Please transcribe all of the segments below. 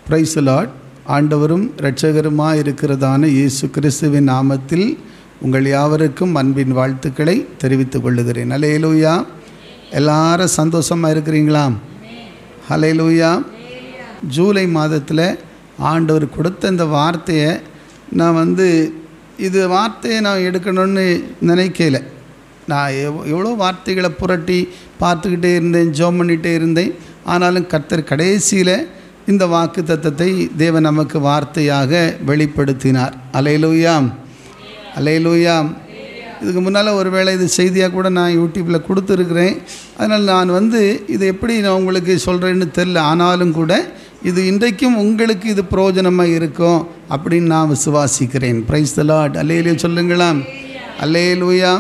Price the Lord. ஆண்டவரும் இரட்சகருமாய் இருக்கிறதான இயேசு கிறிஸ்துவின் நாமத்தில் உங்கள் யாவருக்கும் அன்பின் வாழ்த்துக்களை தெரிவித்துக் கொள்ளுகிறேன். ஹல்லேலூயா. எல்லாரும் சந்தோஷமாக இருக்கிறீங்களா? ஹல்லேலூயா. ஜூலை மாதத்தில் ஆண்டவர் கொடுத்த இந்த வார்த்தையை நான் இது வார்த்தையை நான் எடுக்கணும்னு நினைக்கல. நான் எவ்வளோ வார்த்தைகளை புரட்டி பார்த்துக்கிட்டே இருந்தேன், ஜெபம் பண்ணிகிட்டே இருந்தேன். ஆனாலும் கர்த்தர் கடைசியில் இந்த வாக்கு தத்தத்தை தேவன் நமக்கு வார்த்தையாக வெளிப்படுத்தினார். அல்லேலூயா, அல்லேலூயா. இதுக்கு முன்னால் ஒருவேளை இது செய்தியாக கூட நான் யூடியூப்பில் கொடுத்துருக்குறேன். அதனால் நான் இதை எப்படி நான் உங்களுக்கு சொல்கிறேன்னு தெரில. ஆனாலும் கூட இது இன்றைக்கும் உங்களுக்கு இது பிரயோஜனமாக இருக்கும் அப்படின்னு நான் விசுவாசிக்கிறேன். Price the lord. அல்லேலூயா சொல்லுங்களா? அல்லேலூயா.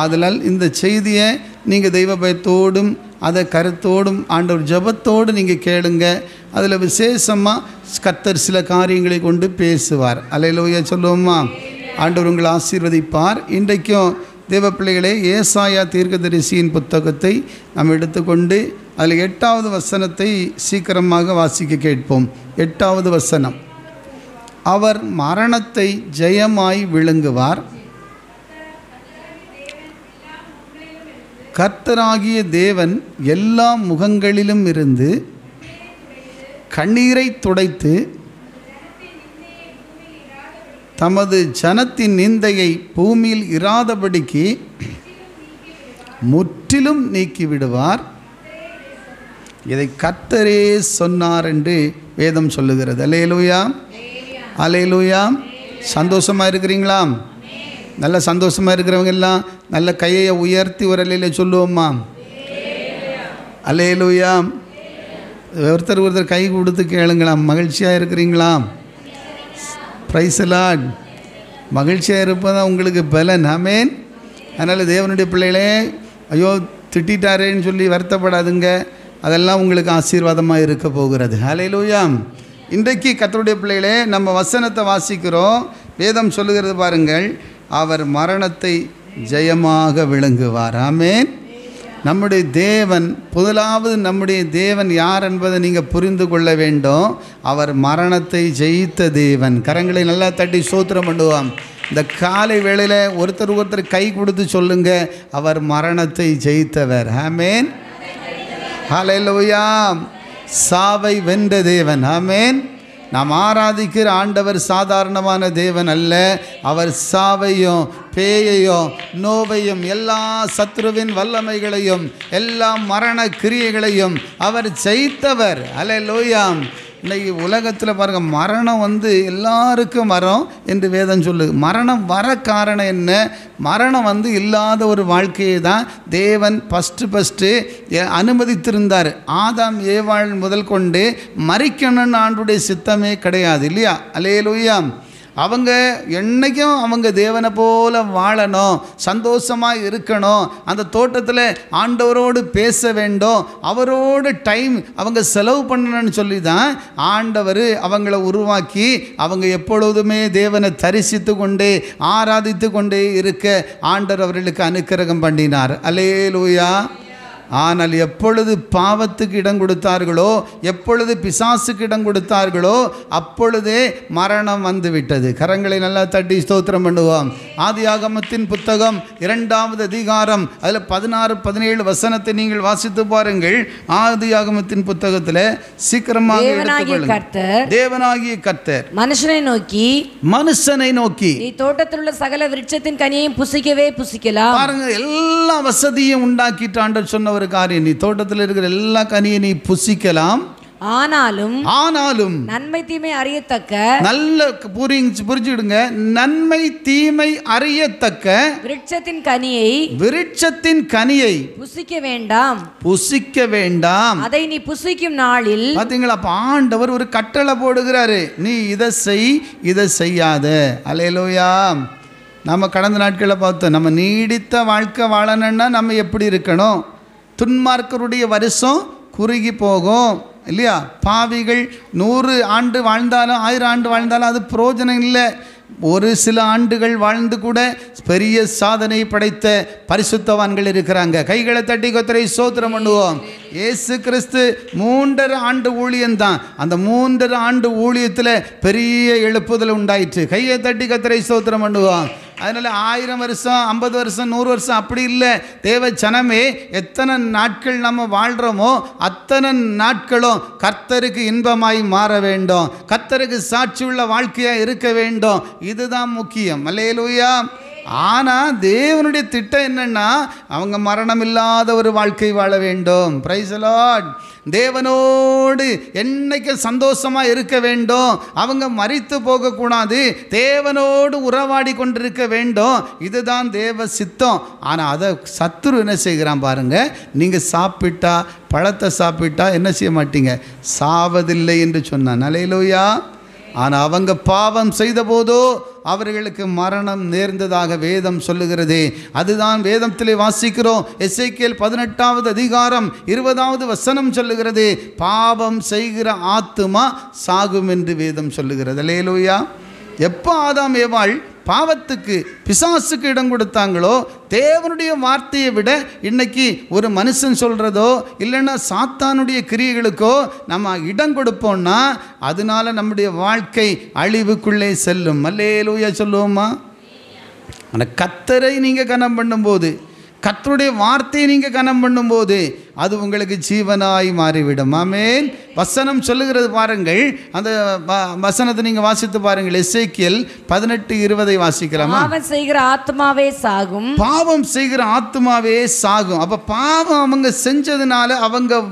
ஆதலால் இந்த செய்தியை நீங்கள் தெய்வ பயத்தோடும் அதை கருத்தோடும் ஆண்டவர் ஜெபத்தோடு நீங்கள் கேளுங்க. அதில் விசேஷமாக கர்த்தர் சில காரியங்களை கொண்டு பேசுவார். அல்லேலூயா சொல்லுவோமா? ஆண்டவர் உங்களை ஆசீர்வதிப்பார். இன்றைக்கும் தேவ பிள்ளைகளே, ஏசாயா தீர்க்கதரிசியின் புத்தகத்தை நாம் எடுத்துக்கொண்டு அதில் 8வது வசனத்தை சீக்கிரமாக வாசிக்க கேட்போம். 8வது வசனம். அவர் மரணத்தை ஜெயமாய் விழுங்குவார், கர்த்தராகிய தேவன் எல்லா முகங்களிலும் இருந்து கண்ணீரை துடைத்து தமது ஜனத்தின் நிந்தையை பூமியில் இராதபடிக்கு முற்றிலும் நீக்கிவிடுவார். இதை கர்த்தரே சொன்னார் என்று வேதம் சொல்லுகிறது. அல்லேலூயா, அல்லேலூயா. சந்தோஷமாக இருக்கிறீங்களா? நல்ல சந்தோஷமாக இருக்கிறவங்க எல்லாம் நல்ல கையை உயர்த்தி ஒரு அல்லேலூயா சொல்லுவோம்மா? அல்லேலூயா. ஒருத்தர் கை கொடுத்து கேளுங்களா? மகிழ்ச்சியாக இருக்கிறீங்களா? Price the Lord. மகிழ்ச்சியாக இருப்பதான் உங்களுக்கு பலன். ஆமென். அதனால் தேவனுடைய பிள்ளைகளே, ஐயோ திட்டாரேன்னு சொல்லி வருத்தப்படாதுங்க. அதெல்லாம் உங்களுக்கு ஆசீர்வாதமாக இருக்க போகிறது. ஹல்லேலூயா. இன்றைக்கு கர்த்தருடைய பிள்ளைகளே, நம்ம வசனத்தை வாசிக்கிறோம். வேதம் சொல்லுகிறது பாருங்கள், அவர் மரணத்தை ஜெயமாக விழுங்குவார். ஆமென். நம்முடைய தேவன், முதலாவது நம்முடைய தேவன் யார் என்பதை நீங்கள் புரிந்து கொள்ள வேண்டும். அவர் மரணத்தை ஜெயித்த தேவன். கரங்களை நல்லா தட்டி ஸ்தோத்திரம் பண்ணுவோம். இந்த காலை வேளையில் ஒருத்தர் கை கொடுத்து சொல்லுங்க, அவர் மரணத்தை ஜெயித்தவர். ஆமென். ஹல்லேலூயா. சாவை வென்ற தேவன். ஆமென். நாம் ஆராதிக்கிற ஆண்டவர் சாதாரணமான தேவன் அல்ல. அவர் சாவையும் பேயையும் நோவையும் எல்லா சத்ருவின் வல்லமைகளையும் எல்லா மரண கிரியைகளையும் அவர் ஜெயித்தவர். அல்லேலூயா. இன்றைக்கி உலகத்தில் பாருங்கள், மரணம் எல்லாருக்கும் வரும் என்று வேதம் சொல்லு. மரணம் வர காரணம் என்ன? மரணம் இல்லாத ஒரு வாழ்க்கையை தான் தேவன் ஃபஸ்ட்டு அனுமதித்திருந்தார். ஆதாம் ஏவாள் முதல் கொண்டு மரிக்கணும்னு ஆண்டுடைய சித்தமே கிடையாது இல்லையா? அல்லேலூயா. அவங்க என்னைக்கும் அவங்க தேவனை போல வாழணும், சந்தோஷமாக இருக்கணும், அந்த தோட்டத்தில் ஆண்டவரோடு பேச வேண்டும், அவரோடு டைம் அவங்க செலவு பண்ணணும்னு சொல்லி தான் ஆண்டவர் அவங்கள உருவாக்கி அவங்க எப்பொழுதுமே தேவனை தரிசித்து கொண்டே ஆராதித்து கொண்டே இருக்க ஆண்டவர் அவர்களுக்கு அனுக்கிரகம் பண்ணினார். அல்லேலூயா. ஆனால் எப்பொழுது பாவத்துக்கு இடம் கொடுத்தார்களோ, எப்பொழுது பிசாசுக்கு இடம் கொடுத்தார்களோ, அப்பொழுதே மரணம் வந்துவிட்டது. கரங்களை நல்லா தட்டி ஸ்தோத்திரம் பண்ணுவோம். ஆதியாகமத்தின் புத்தகம் 2வது அதிகாரம் அதில் 16-17 வசனத்தை நீங்கள் வாசித்து பாருங்கள். ஆதியாகமத்தின் புத்தகத்தில் சீக்கிரமாக தேவனாகிய கர்த்தர் மனுஷனை நோக்கி நீ தோட்டத்தில் உள்ள சகல விருட்சத்தின் கனியையும் புசிக்கவே புசிக்கலாம். பாருங்க, எல்லா வசதியும் உண்டாக்கிட்டு ஆண்டவர் சொன்ன ஒரு காரியம், நீ தோட்டத்தில் இருக்கிற எல்லா கனியை நீ புசிக்கலாம், ஆனாலும் நன்மை தீமை அறியத்தக்க, நல்ல புரிஞ்சுடுங்க, நன்மை தீமை அறியத்தக்க விருட்சத்தின் கனியை புசிக்க வேண்டாம். அதை நீ புசிக்கும் நாளில், பாத்தீங்களா, அப்ப ஆண்டவர் ஒரு கட்டளை போடுகிறாரு, நீ இதை செய், இதை செய்யாத. அல்லேலூயா. நம்ம கடந்த நாட்களில் பார்த்தோம், நம்ம நீடித்த வாழ்க்கை வாழணும்னா நம்ம எப்படி இருக்கணும்? துன்மார்க்கருடைய வருஷம் குறுகி போகும் இல்லையா? பாவிகள் 100 ஆண்டு வாழ்ந்தாலும் 1000 ஆண்டு வாழ்ந்தாலும் அது பிரயோஜனம் இல்லை. ஒரு சில ஆண்டுகள் வாழ்ந்து கூட பெரிய சாதனை படைத்த பரிசுத்தவான்கள் இருக்கிறாங்க. கைகளை தட்டி கர்த்தரை ஸ்தோத்திரம் பண்ணுவோம். இயேசு கிறிஸ்து 3.5 ஆண்டு ஊழியம்தான். அந்த 3.5 ஆண்டு ஊழியத்தில் பெரிய எழுப்புதல் உண்டாயிற்று. கையை தட்டி கர்த்தரை ஸ்தோத்திரம் பண்ணுவோம். அதனால் 1000 வருஷம் 50 வருஷம் 100 வருஷம் அப்படி இல்லை. தேவ ஜனமே, எத்தனை நாட்கள் நம்ம வாழ்கிறோமோ அத்தனை நாட்களும் கர்த்தருக்கு இன்பமாய் மாற வேண்டும், கர்த்தருக்கு சாட்சி உள்ள வாழ்க்கையாக இருக்க வேண்டும். இதுதான் முக்கியம். அல்லேலூயா. ஆனால் தேவனுடைய திட்டம் என்னன்னா, அவங்க மரணம் இல்லாத ஒரு வாழ்க்கை வாழ வேண்டும். Price the Lord. தேவனோடு என்னைக்கு சந்தோஷமாக இருக்க வேண்டும். அவங்க மரித்து போகக்கூடாது, தேவனோடு உறவாடி கொண்டிருக்க வேண்டும். இதுதான் தேவ சித்தம். ஆனால் அதை சத்துரு என்ன செய்கிறான் பாருங்க. நீங்கள் சாப்பிட்டா, பழத்தை சாப்பிட்டா என்ன செய்ய மாட்டீங்க, சாவதில்லை என்று சொன்னான். அல்லேலூயா. ஆனால் அவங்க பாவம் செய்த போதோ அவர்களுக்கு மரணம் நேர்ந்ததாக வேதம் சொல்லுகிறது. அதுதான் வேதத்திலே வாசிக்கிறோம். எசேக்கியேல் 18வது அதிகாரம் 20வது வசனம் சொல்லுகிறது, பாவம் செய்கிற ஆத்துமா சாகும் என்று வேதம் சொல்லுகிறது. அல்லேலூயா. எப்போ ஆதாம் ஏவாள் பாவத்துக்கு பிசாசுக்கு இடம் கொடுத்தாங்களோ, தேவனுடைய வார்த்தையை விட இன்னைக்கு ஒரு மனுஷன் சொல்கிறதோ இல்லைன்னா சாத்தானுடைய கிரியைகளுக்கோ நம்ம இடம் கொடுப்போம்னா அதனால நம்முடைய வாழ்க்கை அழிவுக்குள்ளே செல்லும். அல்லேலூயா சொல்லுவோமா? ஆனால் கர்த்தரை நீங்கள் கனம் பண்ணும்போது, கர்த்தருடைய வார்த்தையை நீங்கள் கனம் பண்ணும்போது அது உங்களுக்கு ஜீவனாய் மாறிவிடும். ஆமென். வசனம் சொல்லுகிறது பாருங்கள். அந்த வசனத்தை நீங்கள் வாசித்து பாருங்கள். எசேக்கியேல் 18:20 வாசிக்கலாமா? பாவம் செய்கிற ஆத்மாவே சாகும். பாவம் செய்கிற ஆத்மாவே சாகும். அப்போ பாவம் அவங்க செஞ்சதுனால அவங்க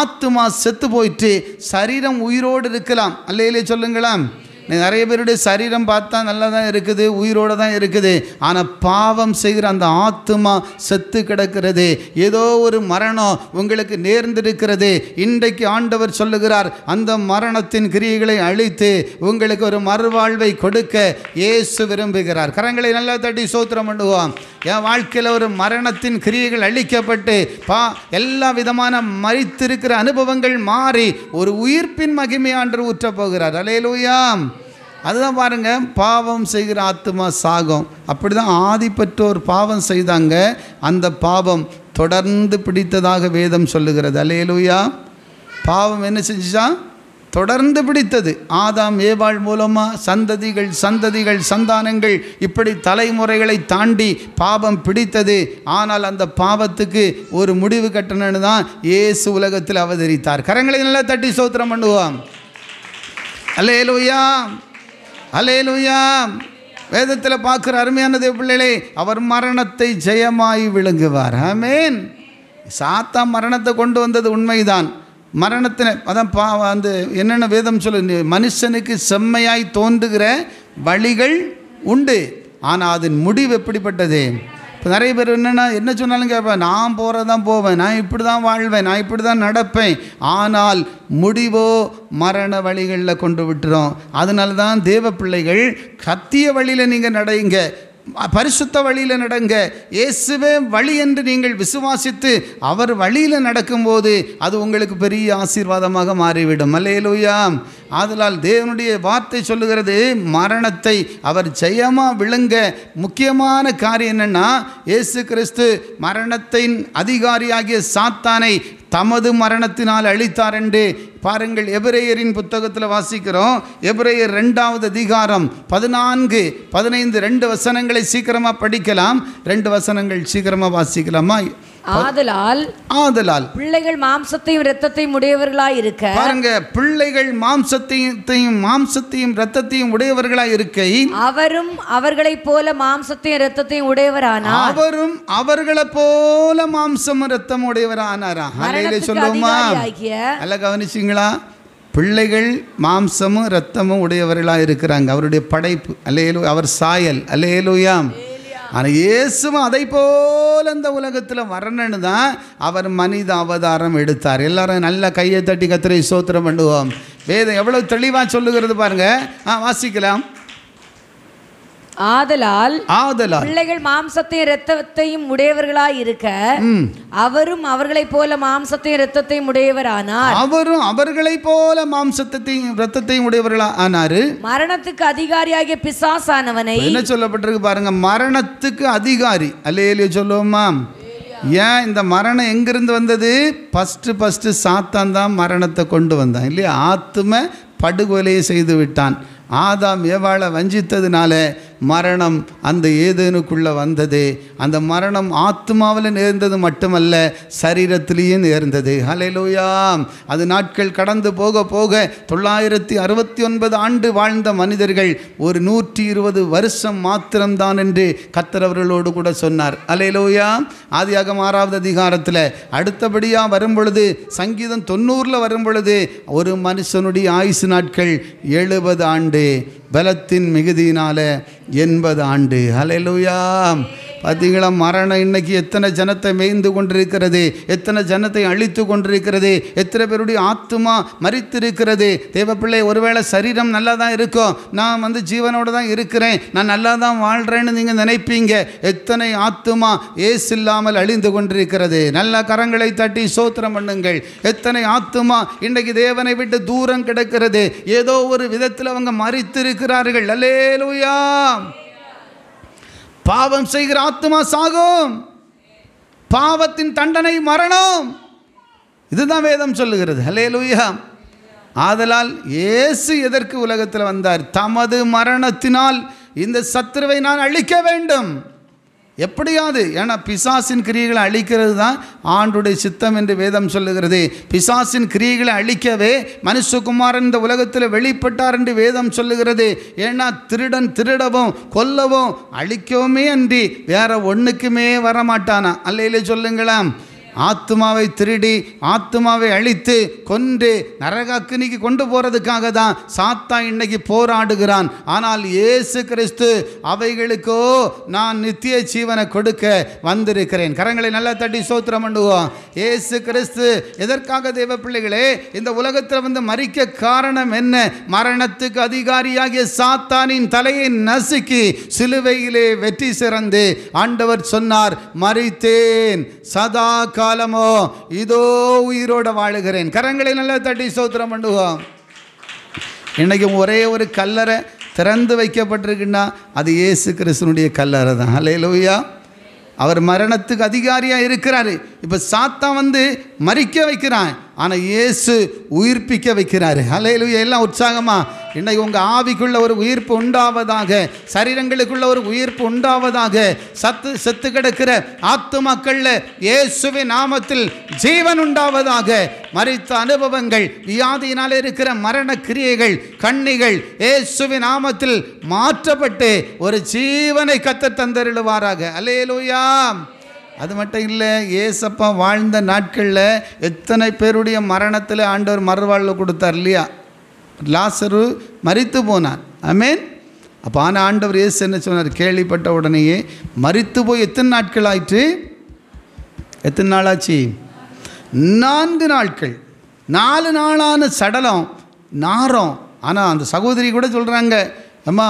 ஆத்மா செத்து போயிட்டு சரீரம் உயிரோடு இருக்கலாம். அல்லேலே சொல்லுங்களாம். நிறைய பேருடைய சரீரம் பார்த்தா நல்லா தான் இருக்குது, உயிரோடு தான் இருக்குது. ஆனால் பாவம் செய்கிற அந்த ஆத்மா செத்து கிடக்கிறது. ஏதோ ஒரு மரணம் உங்களுக்கு நேர்ந்திருக்கிறது. இன்றைக்கு ஆண்டவர் சொல்லுகிறார், அந்த மரணத்தின் கிரியைகளை அழித்து உங்களுக்கு ஒரு மறுவாழ்வை கொடுக்க இயேசு விரும்புகிறார். கரங்களை நல்லா தட்டி ஸ்தோத்திரம் பண்ணுவோம். என் வாழ்க்கையில் ஒரு மரணத்தின் கிரியைகள் அழிக்கப்பட்டு எல்லா விதமான மரித்திருக்கிற அனுபவங்கள் மாறி ஒரு உயிர்ப்பின் மகிமை ஆண்டவர் ஊற்றப் போகிறார். அல்லேலூயா. அதுதான் பாருங்க, பாவம் செய்கிற ஆத்துமா சாகும். அப்படி தான் ஆதி பெற்றோர் பாவம் செய்தாங்க. அந்த பாவம் தொடர்ந்து பிடித்ததாக வேதம் சொல்லுகிறது. அல்லேலூயா. பாவம் என்ன செஞ்சுச்சா? தொடர்ந்து பிடித்தது. ஆதாம் ஏவாள் மூலமாக சந்ததிகள் சந்ததிகள் சந்தானங்கள் இப்படி தலைமுறைகளை தாண்டி பாவம் பிடித்தது. ஆனால் அந்த பாவத்துக்கு ஒரு முடிவு கட்டணும்னு தான் இயேசு உலகத்தில் அவதரித்தார். கரங்களை நல்லா தட்டி ஸ்தோத்திரம் பண்ணுவோம். அல்லேலூயா. அல்லேலூயா. வேதத்தில் பார்க்குற அருமையான தேவ பிள்ளைகளே, அவர் மரணத்தை ஜெயமாய் விளங்குவார். ஆமென். சாத்தா மரணத்தை கொண்டு வந்தது உண்மைதான். மரணத்தினை அதான் அந்த என்னென்ன வேதம் சொல்லு, மனுஷனுக்கு செம்மையாய் தோன்றுகிற வழிகள் உண்டு, ஆனால் அதன் முடிவு எப்படிப்பட்டது? இப்போ நிறைய பேர் என்ன சொன்னாலும் கேட்பேன், நான் போகிறதான் போவேன், நான் இப்படி தான் வாழ்வேன், நான் இப்படி தான் நடப்பேன். ஆனால் முடிவோ மரண வழிகளில் கொண்டு விட்டுரும். அதனால தான் தேவ பிள்ளைகள் கத்திய வழியில் நீங்கள் நடையுங்க, பரிசுத்த வழியில் நடங்க. இயேசுவே வழி என்று நீங்கள் விசுவாசித்து அவர் வழியில் நடக்கும்போது அது உங்களுக்கு பெரிய ஆசீர்வாதமாக மாறிவிடும். அல்லேலூயா. ஆதலால் தேவனுடைய வார்த்தை சொல்லுகிறது, மரணத்தை அவர் ஜெயமாக விழுங்க முக்கியமான காரியம் என்னென்னா, இயேசு கிறிஸ்து மரணத்தின் அதிகாரியாகிய சாத்தானை தமது மரணத்தினால் அழித்தார் என்று பாருங்கள். எபிரேயரின் புத்தகத்தில் வாசிக்கிறோம். எபிரேயர் 2வது அதிகாரம் 14, 15 2 வசனங்களை சீக்கிரமாக படிக்கலாம். 2 வசனங்கள் சீக்கிரமாக வாசிக்கலாமா? ஆதலால் பிள்ளைகள் மாம்சத்தையும் இரத்தத்தையும் உடையவர்களாய் இருக்க, பாருங்க, பிள்ளைகள் மாம்சத்தையும் இரத்தத்தையும் உடையவர்களாய் இருக்க, அவரும் அவர்களைப் போல மாம்சத்தையும் இரத்தத்தையும் உடையவரானார். அவரும் அவர்களைப் போல மாம்சம் இரத்தம் உடையவரானாரா? சொல்லுமா? நல்லா கவனிச்சிங்களா? பிள்ளைகள் மாம்சமும் இரத்தமும் உடையவர்களாக இருக்கிறாங்க. அவருடைய படைப்பு. அல்லேலூயா. அவர் சாயல். அல்லேலூயா. ஆனால் இயேசுவும் அதை போல் அந்த உலகத்தில் வரணுன்னு தான் அவர் மனித அவதாரம் எடுத்தார். எல்லாரும் நல்ல கையை தட்டி கர்த்தரை ஸ்தோத்திரம் பண்ணுவோம். வேதம் எவ்வளோ தெளிவாக சொல்லுகிறது பாருங்க. வாசிக்கலாம். ஆதலால் ஆதலால் பிள்ளைகள் மாம்சத்தையும் இரத்தத்தையும் உடையவர்களாய் இருக்க அவரும் அவர்களைப் போல மாம்சத்தையும் இரத்தத்தையும் உடையவரானார். அவரும் அவர்களைப் போல மாம்சத்தையும் இரத்தத்தையும் உடையவர்களா ஆனாரு. மரணத்துக்கு அதிகாரியாகிய பிசாசானவனை என்ன சொல்லப்பட்டிருக்கு பாருங்க, மரணத்துக்கு அதிகாரி. அல்லேலூயா சொல்லுவோமா? ஏன் இந்த மரணம் எங்கிருந்து வந்தது? ஃபஸ்ட்டு சாத்தான் தான் மரணத்தை கொண்டு வந்தான் இல்லையா? ஆத்தும படுகொலையை செய்து விட்டான். ஆதாம் ஏவாளை வஞ்சித்ததுனால மரணம் அந்த ஏதேனுக்குள்ளே வந்தது. அந்த மரணம் ஆத்மாவில் நேர்ந்தது மட்டுமல்ல, சரீரத்திலேயும் நேர்ந்தது. ஹல்லேலூயா! அது நாட்கள் கடந்து போக போக 969 ஆண்டு வாழ்ந்த மனிதர்கள் ஒரு 120 வருஷம் மாத்திரம்தான் என்று கர்த்தர் அவர்களோடு கூட சொன்னார். ஹல்லேலூயா! ஆதியாகமம் 6வது அதிகாரத்தில் அடுத்தபடியாக வரும்பொழுது சங்கீதம் 90 வரும்பொழுது ஒரு மனுஷனுடைய ஆயுசு நாட்கள் 70 ஆண்டு, பலத்தின் மிகுதியினால 80 ஆண்டு. ஹல்லேலூயா! பார்த்தீங்களா, மரணம் இன்னைக்கு எத்தனை ஜனத்தை மேய்ந்து கொண்டிருக்கிறது, எத்தனை ஜனத்தை அழித்து கொண்டிருக்கிறது, எத்தனை பேருடைய ஆத்துமா மரித்திருக்கிறது. தேவப்பிள்ளை, ஒருவேளை சரீரம் நல்லா தான் இருக்கும், நான் ஜீவனோடு தான் இருக்கிறேன், நான் நல்லா தான் வாழ்கிறேன்னு நீங்கள் நினைப்பீங்க. எத்தனை ஆத்துமா ஏசு இல்லாமல் அழிந்து கொண்டிருக்கிறது. நல்ல கரங்களை தட்டி சோத்திரம் பண்ணுங்கள். எத்தனை ஆத்துமா இன்றைக்கு தேவனை விட்டு தூரம் கிடக்கிறது. ஏதோ ஒரு விதத்தில் அவங்க மரித்திருக்கிறார்கள். அல்லேலூயா! பாவம் செய்கிற ஆத்துமா சாகும், பாவத்தின் தண்டனை மரணம். இதுதான் வேதம் சொல்லுகிறது. ஹல்லேலூயா! ஆதலால் இயேசு எதற்கு உலகத்தில் வந்தார்? தமது மரணத்தினால் இந்த சத்துருவை நான் அழிக்க வேண்டும். எப்படியாவது, ஏன்னா பிசாசின் கிரியைகளை அழிக்கிறது தான் ஆண்டுடைய சித்தம் என்று வேதம் சொல்லுகிறது. பிசாசின் கிரியைகளை அழிக்கவே மனுஷகுமாரன் இந்த உலகத்தில் வெளிப்பட்டார் என்று வேதம் சொல்லுகிறது. ஏன்னா திருடன் திருடவும் கொல்லவும் அழிக்கவுமே அன்றி வேற ஒன்றுக்குமே வரமாட்டானா? அல்லையிலே சொல்லுங்களாம். ஆத்மாவை திருடி ஆத்மாவை அழித்து கொன்று நரகாக்கினிக்கு கொண்டு போகிறதுக்காக தான் சாத்தான் இன்னைக்கு போராடுகிறான். ஆனால் இயேசு கிறிஸ்து அவைகளுக்கோ நான் நித்திய ஜீவனை கொடுக்க வந்திருக்கிறேன். கரங்களை நல்லா தட்டி ஸ்தோத்திரம் பண்ணுவோம். இயேசு கிறிஸ்து எதற்காக தேவ பிள்ளைகளே இந்த உலகத்தில் மரிக்க காரணம் என்ன? மரணத்துக்கு அதிகாரியாகிய சாத்தானின் தலையை நசுக்கி சிலுவையிலே வெற்றி சிறந்து ஆண்டவர் சொன்னார், மரித்தேன், சதா காலமோ இதோ உயிரோட வாழுகிறேன். கரங்களை நல்லா தட்டி ஸ்தோத்திரம் பண்ணுவோம். இன்னைக்கு ஒரே ஒரு கல்லறை திறந்து வைக்கப்பட்டிருக்குன்னா அது இயேசு கிறிஸ்துனுடைய கல்லறை தான். ஹல்லேலூயா! அவர் மரணத்துக்கு அதிகாரியாக இருக்கிறாரு. இப்போ சாத்தான் மரிக்க வைக்கிறான், ஆனால் இயேசு உயிர்ப்பிக்க வைக்கிறாரு. ஹல்லேலூயா! எல்லாம் உற்சாகமா இன்னைக்கு உங்கள் ஆவிக்குள்ள ஒரு உயிர்ப்பு உண்டாவதாக, சரீரங்களுக்குள்ள ஒரு உயிர்ப்பு உண்டாவதாக. செத்து கிடக்கிற ஆத்துமாக்கள்ல இயேசுவின் நாமத்தில் ஜீவன் உண்டாவதாக. மரித்த அனுபவங்கள், வியாதியினால் இருக்கிற மரண கிரியைகள், கண்ணிகள் இயேசுவின் நாமத்தில் மாற்றப்பட்டு ஒரு ஜீவனை கர்த்தர் தந்தருளுவாராக. அல்லேலூயா! அது மட்டும் இல்லை, ஏசப்பா வாழ்ந்த நாட்களில் எத்தனை பேருடைய மரணத்தில் ஆண்டவர் மறுவாழ்வு கொடுத்தார் இல்லையா? லாசரு மரித்து போனான். ஆமென். அப்போ ஆனால் ஆண்டவர் இயேசு என்ன சொன்னார்? கேள்விப்பட்ட உடனேயே மரித்து போய் எத்தனை நாட்கள் ஆயிற்று? எத்தனை நாள் ஆச்சு? 4 நாட்கள். 4 நாளான சடலம் நாரம். ஆனால் அந்த சகோதரி கூட சொல்கிறாங்க, அம்மா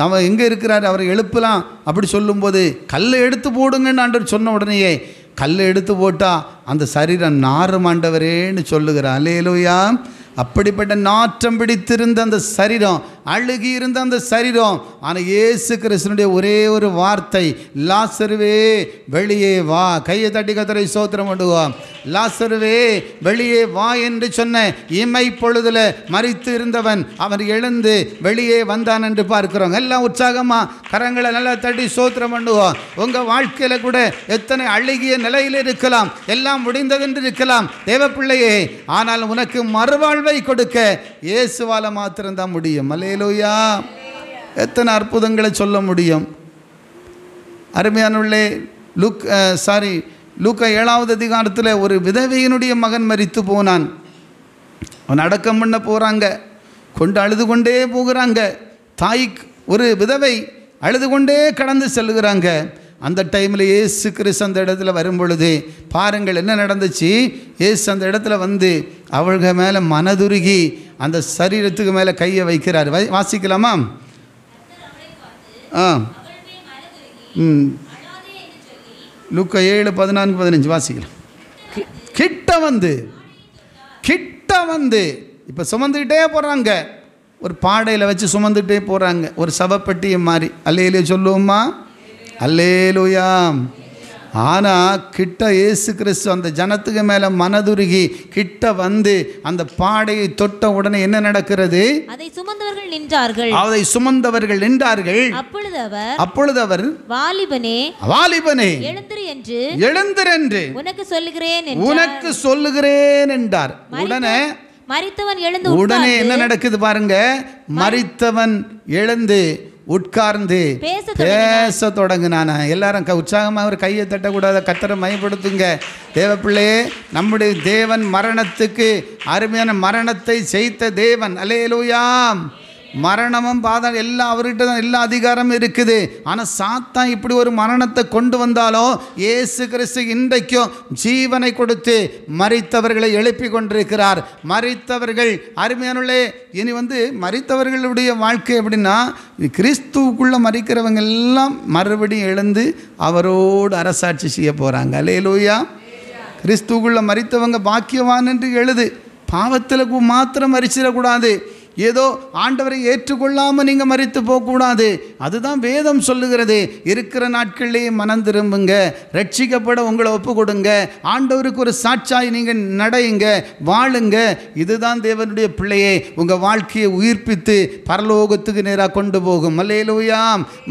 அவன் எங்கே இருக்கிறாரு, அவரை எழுப்பலாம் அப்படி சொல்லும்போது கல்லை எடுத்து போடுங்கன்னு ஆண்டவர் சொன்ன உடனேயே கல்லை எடுத்து போட்டால் அந்த சரீரம் நாரும் ஆண்டவரேன்னு சொல்லுகிறார். அல்லேலூயா! அப்படிப்பட்ட நாற்றம் பிடித்திருந்த அந்த சரீரம், அழுகி இருந்த அந்த சரீரம், ஆனால் இயேசு கிறிஸ்துனுடைய ஒரே ஒரு வார்த்தை, லாசருவே வெளியே வா. கையை தட்டி கர்த்தரை ஸ்தோத்திரம் பண்ணுவோம். லாசருவே வெளியே வா என்று சொன்ன இமை பொழுதுல மரித்து இருந்தவன் அவன் எழுந்து வெளியே வந்தான் என்று பார்க்கிறோம். எல்லாம் உற்சாகமா கரங்களை நல்லா தட்டி ஸ்தோத்திரம் பண்ணுவோம். உங்கள் வாழ்க்கையில் கூட எத்தனை அழுகிய நிலையில் இருக்கலாம், எல்லாம் முடிந்ததென்று இருக்கலாம் தேவ பிள்ளையே, ஆனால் உனக்கு மறுவாழ்வை கொடுக்க இயேசுவால மாத்திரம்தான் முடியும். அல்லேலூயா! எத்தனை அற்புதங்களை சொல்ல முடியும். அருமையானவர்களே, லூக்கா 7வது அதிகாரத்தில் ஒரு விதவையினுடைய மகன் மரித்து போனான். அவன் அடக்கம் பண்ண போகிறாங்க, கொண்டு அழுது கொண்டே போகிறாங்க. தாய் ஒரு விதவை அழுது கொண்டே கடந்து செல்லுகிறாங்க. அந்த டைமில் இயேசு கிறிஸ்து அந்த இடத்துல வரும்பொழுது பாருங்கள் என்ன நடந்துச்சு. இயேசு அந்த இடத்துல அவர்கள் மேலே மனதுருகி அந்த சரீரத்துக்கு மேலே கையை வைக்கிறார். வாசிக்கலாமா? ஆ லூக்கா 7:14-15 வாசிக்கலாம். கிட்ட வந்து இப்போ சுமந்துக்கிட்டே போகிறாங்க, ஒரு பாடையில் வச்சு சுமந்துக்கிட்டே போகிறாங்க, ஒரு சவப்பெட்டியை மாதிரி. அல்லேலூயா சொல்லுவோம்மா, அல்லேலூயா. ஆனால் கிட்ட இயேசு கிறிஸ்து அந்த ஜனத்துக்கு மேலே மனதுருகி கிட்ட வந்து அந்த பாடையை தொட்ட உடனே என்ன நடக்கிறது? அதை சுமந்தவர்கள் நின்றார்கள். அப்பொழுது அவர் வாலிபனே எழுந்திரு உனக்கு சொல்லுகிறேன் என்றார். உடனே என்ன நடக்குது பாருங்க, மரித்தவன் எழுந்து உட்கார்ந்து பேச தொடங்கினானா. எல்லாரும் உற்சாகமாக ஒரு கையை தட்டக்கூடாத, கர்த்தரை மயப்படுத்துங்க. தேவ பிள்ளையே, நம்முடைய தேவன் மரணத்துக்கு அருமையான மரணத்தை செய்த தேவன். அல்லேலூயா. மரணமும் பாதம் எல்லாம் அவர்கிட்ட தான் எல்லா அதிகாரமும் இருக்குது. ஆனால் சாத்தான் இப்படி ஒரு மரணத்தை கொண்டு வந்தாலும் இயேசு கிறிஸ்து இன்றைக்கும் ஜீவனை கொடுத்து மரித்தவர்களை எழுப்பி கொண்டிருக்கிறார். மரித்தவர்கள் அருமையானுள்ளே, இனி மரித்தவர்களுடைய வாழ்க்கை எப்படின்னா, கிறிஸ்துவுக்குள்ளே மரிக்கிறவங்க எல்லாம் மறுபடியும் எழுந்து அவரோடு அரசாட்சி செய்ய போகிறாங்க. அல்லேலூயா. கிறிஸ்துவுக்குள்ளே மரித்தவங்க பாக்கியவான் என்று எழுது. பாவத்தில் மாத்திரம் மரிச்சிடக்கூடாது. ஏதோ ஆண்டவரை ஏற்றுக்கொள்ளாமல் நீங்கள் மரித்து போகக்கூடாது. அதுதான் வேதம் சொல்லுகிறது. இருக்கிற நாட்களிலே மனம் திரும்புங்க, ரட்சிக்கப்பட உங்களை ஒப்பு கொடுங்க, ஆண்டவருக்கு ஒரு சாட்சாய் நீங்கள் நடையுங்க, வாழுங்க. இதுதான் தேவனுடைய பிள்ளையே உங்கள் வாழ்க்கையை உயிர்ப்பித்து பரலோகத்துக்கு நேராக கொண்டு போகும். அல்லேலூயா.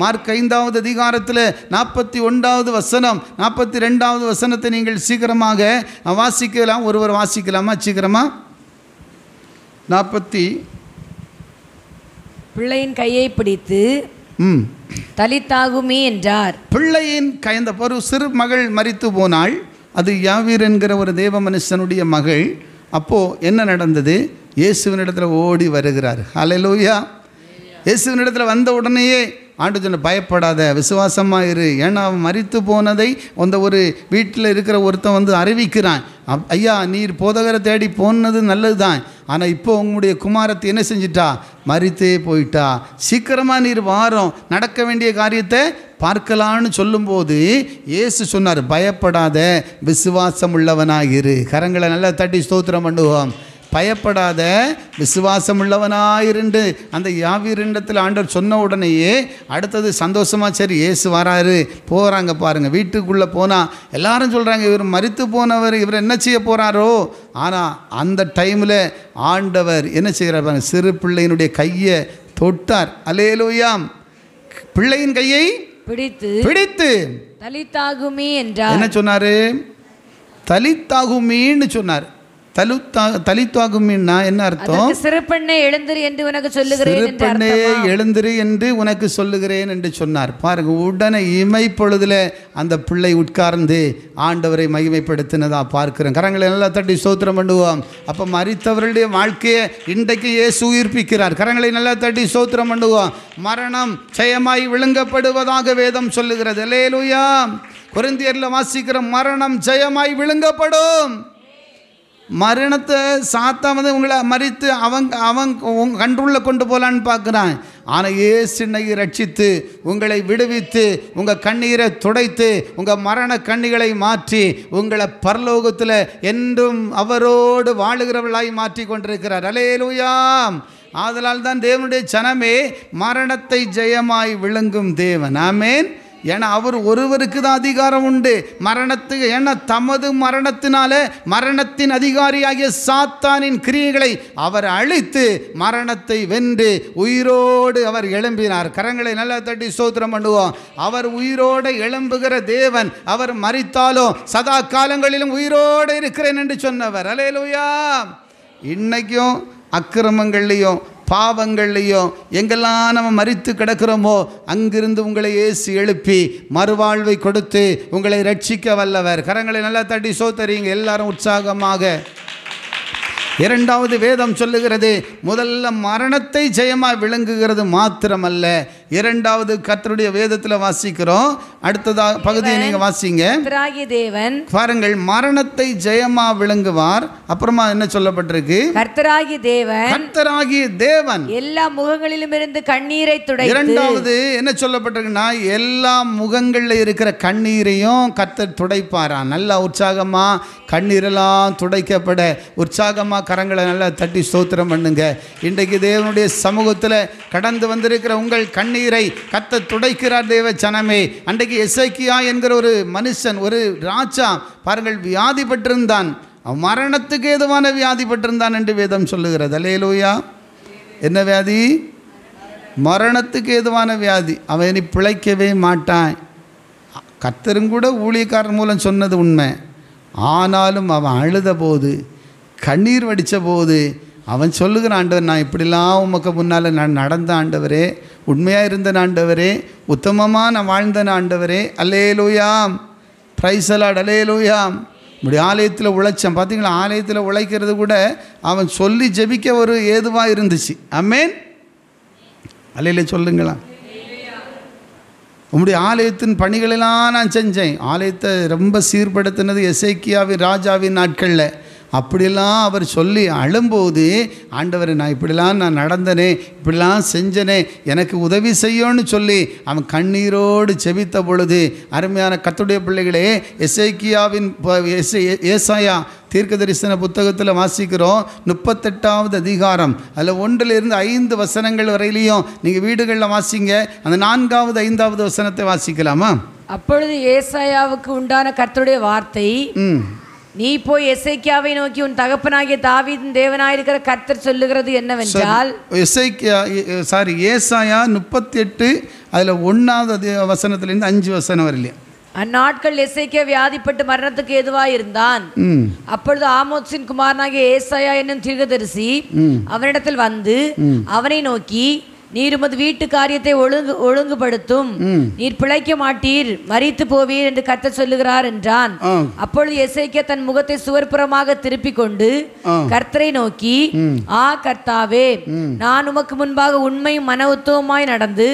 மார்க் 5வது அதிகாரத்தில் 41வது வசனம் 42வது வசனத்தை நீங்கள் சீக்கிரமாக வாசிக்கலாம். ஒருவர் வாசிக்கலாமா சீக்கிரமா? பிள்ளையின் கையை பிடித்து தலித்தாகுமே என்றார். பிள்ளையின் கை, அந்த ஒரு சிறு மகள் மரித்து போனாள். அது யாவீர் என்கிற ஒரு தேவ மனுஷனுடைய மகள். அப்போது என்ன நடந்தது? இயேசுவினிடத்தில் ஓடி வருகிறார். அல்லேலூயா. இயேசுவினிடத்தில் வந்த உடனேயே ஆண்டு சொன்ன, பயப்படாத, விசுவாசமாக இரு. ஏன்னா அவன் மரித்து போனதை அந்த ஒரு வீட்டில் இருக்கிற ஒருத்தன் அறிவிக்கிறான். ஐயா, நீர் போதகரை தேடி போனது நல்லது தான், ஆனால் இப்போ உங்களுடைய குமாரத்தை என்ன செஞ்சிட்டா? மரித்தே போயிட்டா. சீக்கிரமாக நீர் வாரம் நடக்க வேண்டிய காரியத்தை பார்க்கலான்னு சொல்லும்போது இயேசு சொன்னார், பயப்படாத, விசுவாசம் உள்ளவனாயிரு. கரங்களை நல்லா தட்டி ஸ்தோத்திரம் பண்ணுவோம். பயப்படாத, விசுவாசம் உள்ளவனாயிருந்து அந்த யாவீரிடத்தில் ஆண்டவர் சொன்ன உடனேயே அடுத்தது சந்தோஷமாக சரி இயேசு வராரு, போகிறாங்க. பாருங்கள், வீட்டுக்குள்ளே போனால் எல்லாரும் சொல்கிறாங்க, இவர் மரித்து போனவர், இவர் என்ன செய்ய போகிறாரோ. ஆனால் அந்த டைமில் ஆண்டவர் என்ன செய்கிறார் பாருங்க, சிறு பிள்ளையினுடைய கையை தொட்டார். அல்லேலூயா. பிள்ளையின் கையை பிடித்து தலித்தாகுமே என்றார். என்ன சொன்னார்? தலித்தாகுமேன்னு சொன்னார். தலித்தாகுமின்னா என்ன அர்த்தம்? சிறுபெண்ணே எழுந்திரு என்று உனக்கு சொல்லுகிறேன் என்று சொன்னார். பாருங்க, உடனே இமைப்பொழுதுல அந்த பிள்ளை உட்கார்ந்து ஆண்டவரை மகிமைப்படுத்தினதா பார்க்கிறோம். கரங்களை நல்லா தட்டி ஸ்தோத்திரம் பண்ணுவோம். அப்போ மரித்தவர்களுடைய வாழ்க்கையை இன்றைக்கு இயேசு உயிர்ப்பிக்கிறார். கரங்களை நல்லா தட்டி ஸ்தோத்திரம் பண்ணுவோம். மரணம் ஜெயமாய் விழுங்கப்படுவதாக வேதம் சொல்லுகிறது. அல்லேலூயா. கொரிந்தியரில் வாசிக்கிற, மரணம் ஜெயமாய் விழுங்கப்படும். மரணத்தை சாத்தான் உங்களை மறித்து அவன் கண்ட்ரோல்ல கொண்டு போகலான்னு பார்க்குறான். ஆனால் இயேசுனை ரட்சித்து உங்களை விடுவித்து உங்கள் கண்ணீரை துடைத்து உங்கள் மரண கண்ணிகளை மாற்றி உங்களை பரலோகத்தில் என்றும் அவரோடு வாழுகிறவர்களாய் மாற்றி கொண்டிருக்கிறார். அல்லேலூயா. ஆதலால் தான் தேவனுடைய ஜனமே மரணத்தை ஜெயமாய் விளங்கும் தேவன். ஆமென். ஏன்னா அவர் ஒருவருக்கு தான் அதிகாரம் உண்டு மரணத்துக்கு. ஏன்னா தமது மரணத்தினால மரணத்தின் அதிகாரியாகிய சாத்தானின் கிரியைகளை அவர் அழித்து மரணத்தை வென்று உயிரோடு அவர் எழும்பினார். கரங்களை நல்லா தட்டி ஸ்தோத்திரம் பண்ணுவோம். அவர் உயிரோடு எழும்புகிற தேவன். அவர் மரித்தாலும் சதா காலங்களிலும் உயிரோடு இருக்கிறேன் என்று சொன்னவர். அல்லேலூயா. இன்னைக்கும் அக்கிரமங்கள்லையும் பாவங்கள்லையும் எங்கெல்லாம் நம்ம மரித்து கிடக்கிறோமோ அங்கிருந்து உங்களை இயேசு எழுப்பி மறுவாழ்வை கொடுத்து உங்களை ரட்சிக்க வல்லவர். கரங்களை நல்லா தட்டி சோத்தறீங்க எல்லாரும் உற்சாகமாக. இரண்டாவது வேதம் சொல்லுகிறது, முதல்ல மரணத்தை ஜெயமாக விளங்குகிறது மாத்திரமல்ல, இரண்டாவது கர்த்தருடைய வேதத்தில் வாசிக்கிறோம். அடுத்ததா பகுதியை நீங்கள் வாசிங்க. தேவன் பாருங்கள், மரணத்தை ஜெயமா விளங்குவார். அப்புறமா என்ன சொல்லப்பட்டிருக்கு? கர்த்தராகிய தேவன் எல்லா முகங்களிலும் இருந்து கண்ணீரை துடைத்து. இரண்டாவது என்ன சொல்லப்பட்டிருக்குன்னா, எல்லா முகங்கள்ல இருக்கிற கண்ணீரையும் கர்த்தர் துடைப்பாரா. நல்லா உற்சாகமா கண்ணீரெல்லாம் துடைக்கப்பட உற்சாகமா கரங்களை நல்லா தட்டி ஸ்தோத்திரம் பண்ணுங்க. இன்றைக்கு தேவனுடைய சமூகத்தில் கடந்து வந்திருக்கிற உங்கள் கண்ணீரை கர்த்தர் துடைக்கிறார். தேவ ஜனமே, அன்றைக்கு எசேக்கியா என்கிற ஒரு மனுஷன், ஒரு ராஜா பாருங்கள், வியாதி பட்டிருந்தான். மரணத்துக்கு ஏதுவான வியாதி பட்டிருந்தான் என்று வேதம் சொல்லுகிறது. அல்லேலூயா. என்ன வியாதி? மரணத்துக்கு ஏதுவான வியாதி. அவன் இனி பிழைக்கவே மாட்டான். கர்த்தரும் கூட ஊழியக்காரன் மூலம் சொன்னது உண்மை. ஆனாலும் அவன் அழுத போது, கண்ணீர் வடித்த போது அவன் சொல்லுகிற, ஆண்டவர், நான் இப்படிலாம் உமக்கு முன்னால் நான் நடந்த ஆண்டவரே, உண்மையாக இருந்த ஆண்டவரே, உத்தமமாக நான் வாழ்ந்த ஆண்டவரே, அல்லேலூயாம், பிரைஸ் தி லார்ட், அல்லேலூயாம். இப்படி ஆலயத்தில் உழைச்சேன். பார்த்தீங்களா, ஆலயத்தில் உழைக்கிறது கூட அவன் சொல்லி ஜெபிக்க ஒரு ஏதுவாக இருந்துச்சு. ஆமென், அல்லேலூயா சொல்லுங்களா. உம்முடைய ஆலயத்தின் பணிகளெல்லாம் நான் செஞ்சேன். ஆலயத்தை ரொம்ப சீர்படுத்தினது எசேக்கியாவின் ராஜாவின் நாட்களில். அப்படிலாம் அவர் சொல்லி அழும்போது, ஆண்டவரை, நான் இப்படிலாம் நான் நடந்தனே, இப்படிலாம் செஞ்சனே, எனக்கு உதவி செய்யணும்னு சொல்லி அவன் கண்ணீரோடு ஜெபித்த பொழுது, அருமையான கர்த்தருடைய பிள்ளைகளே, எசேக்கியாவின் ஏசாயா தீர்க்க தரிசன புத்தகத்தில் வாசிக்கிறோம். 38வது அதிகாரம், அதில் 1 to 5 வசனங்கள் வரையிலையும் நீங்கள் வீடுகளில் வாசிங்க. அந்த 4வது 5வது வசனத்தை வாசிக்கலாமா? அப்பொழுது ஏசாயாவுக்கு உண்டான கர்த்தருடைய வார்த்தை, நீ போய் எசேக்கியாவை நோக்கி, உன் தகப்பனாகிய தாவீதின் தேவனாயிருக்கிற கர்த்தர் சொல்லுகிறது என்னவென்றால். ஏசாயா 38 அதில் 1வது வசனத்திலிருந்து 5 வசனம் வரலையா? அந்நாட்கள் எசேக்கியா வியாதிப்பட்டு மரணத்துக்கு ஏதுவாய் இருந்தான். அப்பொழுது ஆமோத்சின் குமாரனாகிய ஏசாயா என்னும் தீர்க்கதரிசி அவனிடத்தில் வந்து அவனை நோக்கி, நீர் உமது வீட்டு காரியத்தை ஒழுங்குபடுத்தும், நீர் பிழைக்க மாட்டீர், மரித்து போவீர் என்று கர்த்தர் சொல்லுகிறார் என்றான். அப்பொழுது எசேக்கியா தன் முகத்தை சுவர்புறமாக திருப்பிக் கொண்டு கர்த்தரை நோக்கி, ஆ கர்த்தாவே, நான் உமக்கு முன்பாக உண்மையும் மன உத்தவமாய் நடந்து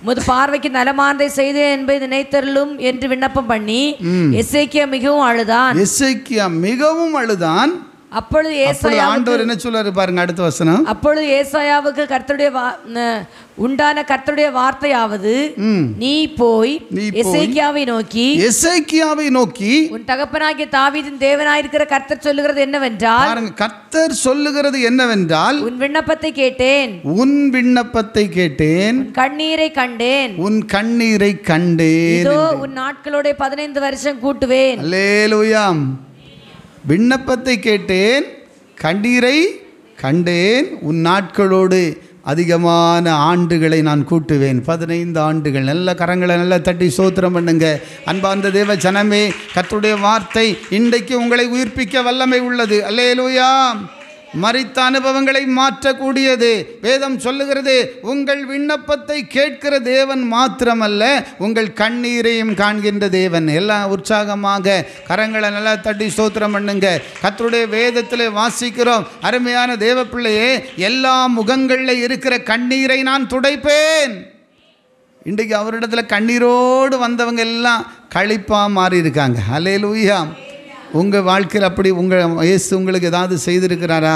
உமது பார்வைக்கு நலமானதை செய்தேன் என்பதை நினைத்தருளும் என்று விண்ணப்பம் பண்ணி எசேக்கியா மிகவும் அழுதான். அப்பொழுது ஆண்டவர் என்ன சொல்றாரு பாருங்க, அடுத்த வசனம். அப்பொழுது ஏசாயாவுக்கு உண்டான கர்த்தருடைய வார்த்தையாவது, நீ போய் எசேக்கியாவை நோக்கி உன் தகப்பனாகிய தாவீதின் தேவனாயிருக்கிற கர்த்தர் சொல்லுகிறது என்னவென்றால், கர்த்தர் சொல்லுகிறது என்னவென்றால், உன் விண்ணப்பத்தை கேட்டேன், உன் கண்ணீரை கண்டேன், இதோ உன் நாட்களோட 15 வருஷம் கூட்டுவேன். அல்லேலூயா. விண்ணப்பத்தை கேட்டேன், கண்ணீரை கண்டேன், உன் நாட்களோடு அதிகமான ஆண்டுகளை நான் கூட்டுவேன். 15 ஆண்டுகள். நல்ல கரங்களை நல்லா தட்டி ஸ்தோத்திரம் பண்ணுங்க. அன்பார்ந்த தேவ ஜனமே, கர்த்தருடைய வார்த்தை இன்றைக்கு உங்களை உயிர்ப்பிக்க வல்லமை உள்ளது. அல்லேலூயா. மரித்த அனுபவங்களை மாற்றக்கூடியது. வேதம் சொல்லுகிறது, உங்கள் விண்ணப்பத்தை கேட்கிற தேவன் மாத்திரமல்ல, உங்கள் கண்ணீரையும் காண்கின்ற தேவன். எல்லாம் உற்சாகமாக கரங்களை நல்லா தட்டி ஸ்தோத்திரம் பண்ணுங்க. கர்த்தருடைய வேதத்தில் வாசிக்கிறோம், அருமையான தேவ பிள்ளையே, எல்லா முகங்களில் இருக்கிற கண்ணீரை நான் துடைப்பேன். இன்றைக்கு அவரிடத்தில் கண்ணீரோடு வந்தவங்க எல்லாம் களிப்பாக மாறி இருக்காங்க. அல்லேலூயா. உங்கள் வாழ்க்கையில் அப்படி இயேசு உங்களுக்கு ஏதாவது செய்திருக்கிறாரா?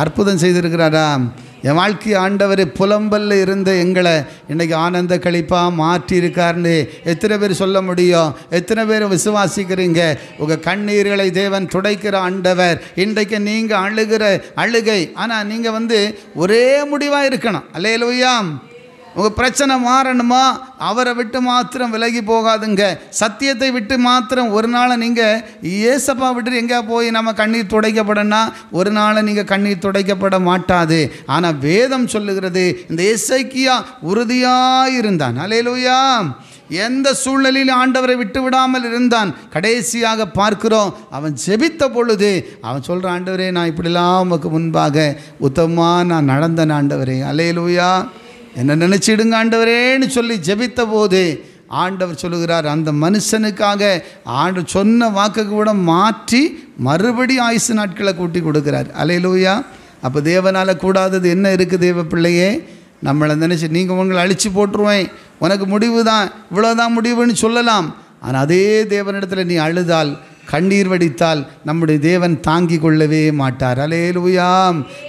அற்புதம் செய்திருக்கிறாரா? என் வாழ்க்கை ஆண்டவர் புலம்பல்ல இருந்த எங்களை இன்றைக்கி ஆனந்த கழிப்பாக மாற்றியிருக்காருன்னு எத்தனை பேர் சொல்ல முடியும்? எத்தனை பேர் விசுவாசிக்கிறீங்க? உங்கள் கண்ணீர்களை தேவன் துடைக்கிற ஆண்டவர். இன்றைக்கு நீங்கள் அழுகிற அழுகை, ஆனால் நீங்கள் ஒரே முடிவாக இருக்கணும். அல்லேலூயா. உங்கள் பிரச்சனை மாறணுமா? அவரை விட்டு மாத்திரம் விலகி போகாதுங்க. சத்தியத்தை விட்டு மாத்திரம் ஒரு நாளை நீங்கள் ஏசப்பா விட்டு எங்கே போய் நம்ம கண்ணீர் துடைக்கப்படனா ஒரு நாளை நீங்கள் கண்ணீர் துடைக்கப்பட மாட்டாது. ஆனால் வேதம் சொல்லுகிறது, இந்த எசேக்கியா உறுதியாக இருந்தான். அல்லேலூயா. எந்த சூழ்நிலையில் ஆண்டவரை விட்டு விடாமல் இருந்தான். கடைசியாக பார்க்கிறோம், அவன் ஜெபித்த பொழுது அவன் சொல்கிற, ஆண்டவரே, நான் இப்படிலாம் உமக்கு முன்பாக உத்தமமாக நான் நடந்தேன் ஆண்டவரே. அல்லேலூயா. என்ன நினச்சிடுங்க ஆண்டவரேன்னு சொல்லி ஜெபித்த போது ஆண்டவர் சொல்லுகிறார், அந்த மனுஷனுக்காக ஆண்டவர் சொன்ன வாக்கு கூட மாற்றி மறுபடி ஆயுசு நாட்களை கூட்டி கொடுக்குறார். அல்லேலூயா. அப்போ தேவனால் கூடாதது என்ன இருக்குது தேவ பிள்ளையே? நம்மளை நினச்சி நீங்கள் உங்களை அழித்து போட்டுருவேன், உனக்கு முடிவு தான், இவ்வளோதான் முடிவுன்னு சொல்லலாம். ஆனால் அதே தேவனிடத்தில் நீ அழுதால், கண்ணீர் வடித்தால் நம்முடைய தேவன் தாங்கி கொள்ளவே மாட்டார். அல்லேலூயா.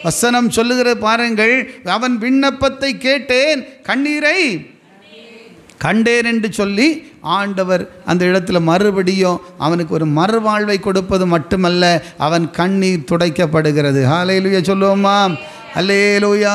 வசனம் சொல்லுகிற பாருங்கள், அவன் விண்ணப்பத்தை கேட்டேன், கண்ணீரை கண்டேன் என்று சொல்லி ஆண்டவர் அந்த இடத்துல மறுபடியும் அவனுக்கு ஒரு மறுவாழ்வை கொடுப்பது மட்டுமல்ல, அவன் கண்ணீர் துடைக்கப்படுகிறது. ஹல்லேலூயா சொல்லுவோமா? அல்லேலூயா.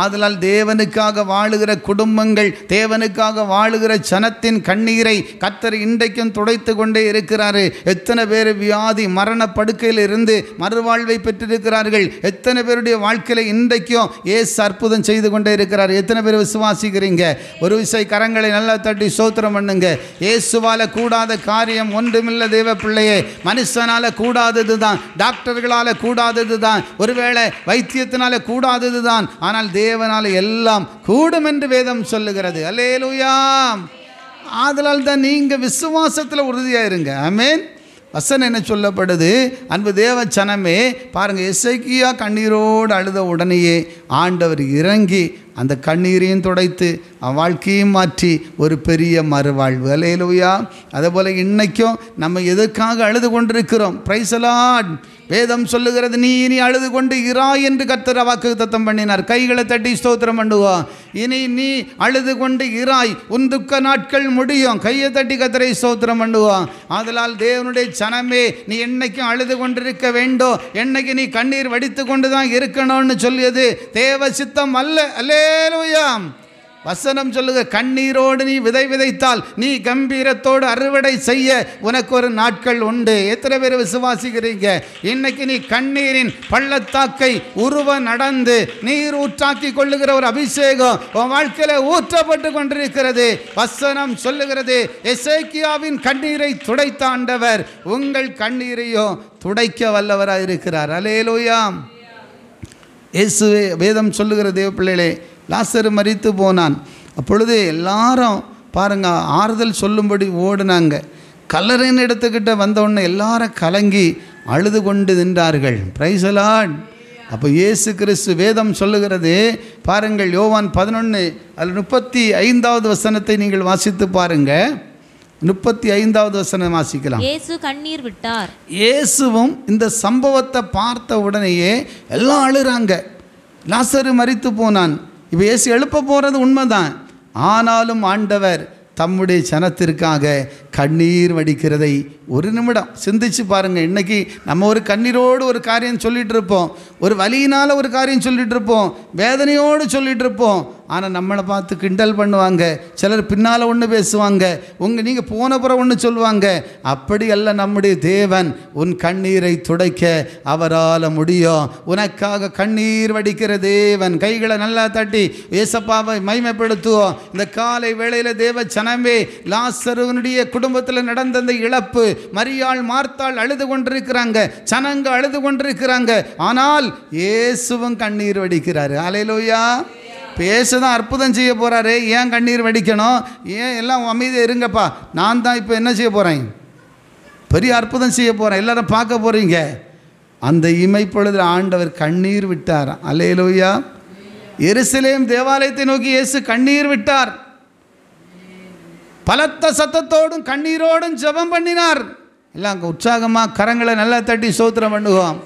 ஆதலால் தேவனுக்காக வாழுகிற குடும்பங்கள், தேவனுக்காக வாழுகிற ஜனத்தின் கண்ணீரை கர்த்தர் இன்றைக்கும் துடைத்து கொண்டே இருக்கிறாரு. எத்தனை பேர் வியாதி மரண படுக்கையில் இருந்து மறுவாழ்வை பெற்றிருக்கிறார்கள். எத்தனை பேருடைய வாழ்க்கையில் இன்றைக்கும் இயேசு அற்புதம் செய்து கொண்டே இருக்கிறார். எத்தனை பேர் விசுவாசிக்கிறீங்க? ஒரு விசை கரங்களை நல்லா தட்டி ஸ்தோத்திரம் பண்ணுங்க. இயேசுவால கூடாத காரியம் ஒன்றுமில்லை தேவ பிள்ளையே. மனுஷனால கூடாதது தான், டாக்டர்களால் கூடாதது தான், ஒருவேளை வைத்தியத்தினால கூடாதது தான், ஆனால் தேவனால எல்லாம் கூடும் என்று வேதம் சொல்லுகிறது. அல்லேலூயா. ஆதலால் தான் நீங்க விசுவாசத்தில் உறுதியாக இருங்க. ஆமென். வசனம் என்ன சொல்லப்படுது? அன்பு தேவ ஜனமே பாருங்க, எசேக்கியா கண்ணீரோடு அழுத உடனேயே ஆண்டவர் இறங்கி அந்த கண்ணீரையும் துடைத்து அவன் வாழ்க்கையும் மாற்றி ஒரு பெரிய மறுவாழ்வு. அல்லேலூயா. அதேபோல் இன்னைக்கும் நம்ம எதற்காக அழுது கொண்டிருக்கிறோம்? Price the Lord. வேதம் சொல்லுகிறது, நீ இனி அழுது கொண்டு இராய் என்று கர்த்தர் வாக்குத்தத்தம் பண்ணினார். கைகளை தட்டி ஸ்தோத்திரம் பண்ணுவோம். இனி நீ அழுது கொண்டு இராய், உன் துக்க நாட்கள் முடியும். கையை தட்டி கர்த்தரை ஸ்தோத்திரம் பண்ணுவோம். ஆதலால் தேவனுடைய ஜனமே, நீ என்னைக்கும் அழுது கொண்டிருக்க வேண்டும், என்னைக்கு நீ கண்ணீர் வடித்து கொண்டு தான் இருக்கணும்னு சொல்லியது தேவ சித்தம் அல்ல. அல்லேலூயா. வசனம் சொல்லுங்க, கண்ணீரோடு நீ விதை விதைத்தால் நீ கம்பீரத்தோடு அறுவடை செய்ய உனக்கு ஒரு நாட்கள் உண்டு. எத்தனை பேர் விசுவாசிக்கிறீங்க? இன்னைக்கு நீ கண்ணீரின் பள்ளத்தாக்கை உருவ நடந்து நீர் ஊற்றாக்கி கொள்ளுகிற ஒரு அபிஷேகம் உன் வாழ்க்கையில ஊற்றப்பட்டு கொண்டிருக்கிறது. வசனம் சொல்லுகிறது, எசேக்கியாவின் கண்ணீரை துடைத்த ஆண்டவர் உங்கள் கண்ணீரையும் துடைக்க வல்லவராக இருக்கிறார். அல்லேலூயா. இயேசுவே, வேதம் சொல்லுகிற தேவ பிள்ளைகளே, லாசரு மரித்து போனான். அப்பொழுது எல்லாரும் பாருங்க ஆறுதல் சொல்லும்படி ஓடுனாங்க. கல்லறையின் இடத்துக்கிட்ட வந்தவுடனே எல்லாரும் கலங்கி அழுது கொண்டு நின்றார்கள். Price the Lord. அப்போ இயேசு கிறிஸ்து, வேதம் சொல்லுகிறது பாருங்கள், யோவான் 11 அதில் 35வது வசனத்தை நீங்கள் வாசித்து பாருங்க. 35வது வசனம் வாசிக்கலாம். இயேசு கண்ணீர் விட்டார். இயேசுவும் இந்த சம்பவத்தை பார்த்த உடனேயே எல்லாம் அழுறாங்க. லாசரு மரித்து போனான். இப்போ இயேசு எழுப்ப போகிறது உண்மைதான். ஆனாலும் ஆண்டவர் தம்முடைய ஜனத்திற்காக கண்ணீர் வடிக்கிறதை ஒரு நிமிடம் சிந்திச்சு பாருங்கள். இன்றைக்கி நம்ம ஒரு கண்ணீரோடு ஒரு காரியம் சொல்லிகிட்டு இருப்போம், ஒரு வலியினால் ஒரு காரியம் சொல்லிகிட்டு இருப்போம், வேதனையோடு சொல்லிகிட்டு இருப்போம். ஆனால் நம்மளை பார்த்து கிண்டல் பண்ணுவாங்க, சிலர் பின்னால் ஒன்று பேசுவாங்க, நீங்கள் போன புறம் ஒன்று சொல்லுவாங்க. அப்படி அல்ல நம்முடைய தேவன். உன் கண்ணீரை துடைக்க அவரால் முடியும். உனக்காக கண்ணீர் வடிக்கிற தேவன். கைகளை நல்லா தட்டி ஏசப்பாவை மகிமைப்படுத்துவோம். இந்த காலை வேளையில் தேவ ஜனமே, லாசருவினுடைய குடும்பத்தில் நடந்த அந்த இழப்பு, மரியாள் மார்த்தாள் அழுது கொண்டிருக்கிறாங்க, ஜனங்க அழுது கொண்டிருக்கிறாங்க. ஆனால் இயேசுவும் கண்ணீர் வடிக்கிறாரு. அல்லேலூயா. பேசதான் அற்புதம் செய்ய போகிறாரு, ஏன் கண்ணீர் வடிக்கணும்? ஏன் எல்லாம் அமைதியாக இருங்கப்பா, நான் தான் இப்போ என்ன செய்ய போகிறேன்? பெரிய அற்புதம் செய்ய போகிறேன், எல்லாரும் பார்க்க போகிறீங்க. அந்த இமைப்பொழுதில் ஆண்டவர் கண்ணீர் விட்டார். அல்லேலூயா. எருசலேம் தேவாலயத்தை நோக்கி இயேசு கண்ணீர் விட்டார். பலத்த சத்தத்தோடும் கண்ணீரோடும் ஜெபம் பண்ணினார். எல்லாம் உற்சாகமாக கரங்களை நல்லா தட்டி ஸ்தோத்திரம் பண்ணுவோம்.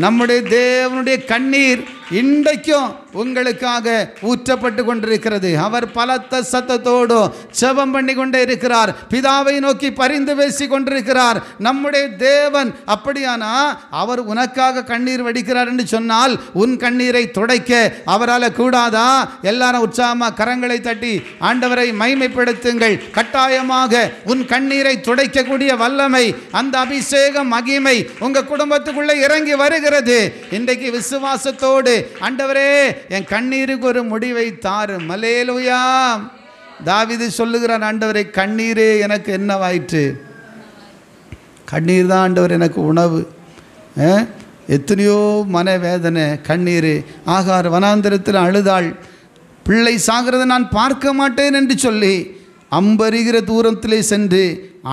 நம்முடைய தேவனுடைய கண்ணீர் இன்றைக்கும் உங்களுக்காக ஊற்றப்பட்டு கொண்டிருக்கிறது. அவர் பலத்த சத்தத்தோடு ஜெபம் பண்ணி கொண்டே இருக்கிறார். பிதாவை நோக்கி பரிந்து பேசி கொண்டிருக்கிறார். நம்முடைய தேவன் அப்படியானா அவர் உனக்காக கண்ணீர் வடிக்கிறார் என்று சொன்னால் உன் கண்ணீரை துடைக்க அவரால் கூடாதா? எல்லாரும் உற்சாகமாக கரங்களை தட்டி ஆண்டவரை மகிமைப்படுத்துங்கள். கட்டாயமாக உன் கண்ணீரை துடைக்கக்கூடிய வல்லமை, அந்த அபிஷேகம், மகிமை உங்கள் குடும்பத்துக்குள்ளே இறங்கி வருகிறது. இன்றைக்கு விசுவாசத்தோடு, ஆண்டவரே என் கண்ணீருக்கு ஒரு முடிவை தாரும். அல்லேலூயா. தாவீது சொல்லுகிறான், ஆண்டவரே கண்ணீரே எனக்கு என்னவாயிற்று? கண்ணீர் தான் ஆண்டவர் எனக்கு உணவு. எத்தனையோ மனவேதனை, கண்ணீர். ஆகார் வனாந்திரத்தில் அழுதாள், பிள்ளை சாகிறதை நான் பார்க்க மாட்டேன் என்று சொல்லி அம்பரிகிற தூரத்திலே சென்று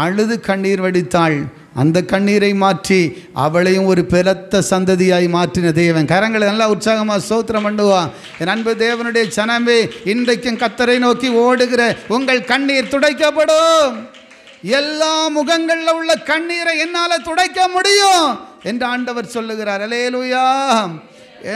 அழுது கண்ணீர் வடித்தாள். அந்த கண்ணீரை மாற்றி அவளையும் ஒரு பெருத்த சந்ததியாய் மாற்றின தேவன். கரங்களை நல்லா உற்சாகமாக ஸ்தோத்திரம் பண்ணுவான். என் அன்பு தேவனுடைய ஜனமே, இன்றைக்கும் கர்த்தரை நோக்கி ஓடுகிற உங்கள் கண்ணீர் துடைக்கப்படும். எல்லா முகங்களில் உள்ள கண்ணீரை என்னால் துடைக்க முடியும் என்று ஆண்டவர் சொல்லுகிறார். அல்லேலூயா.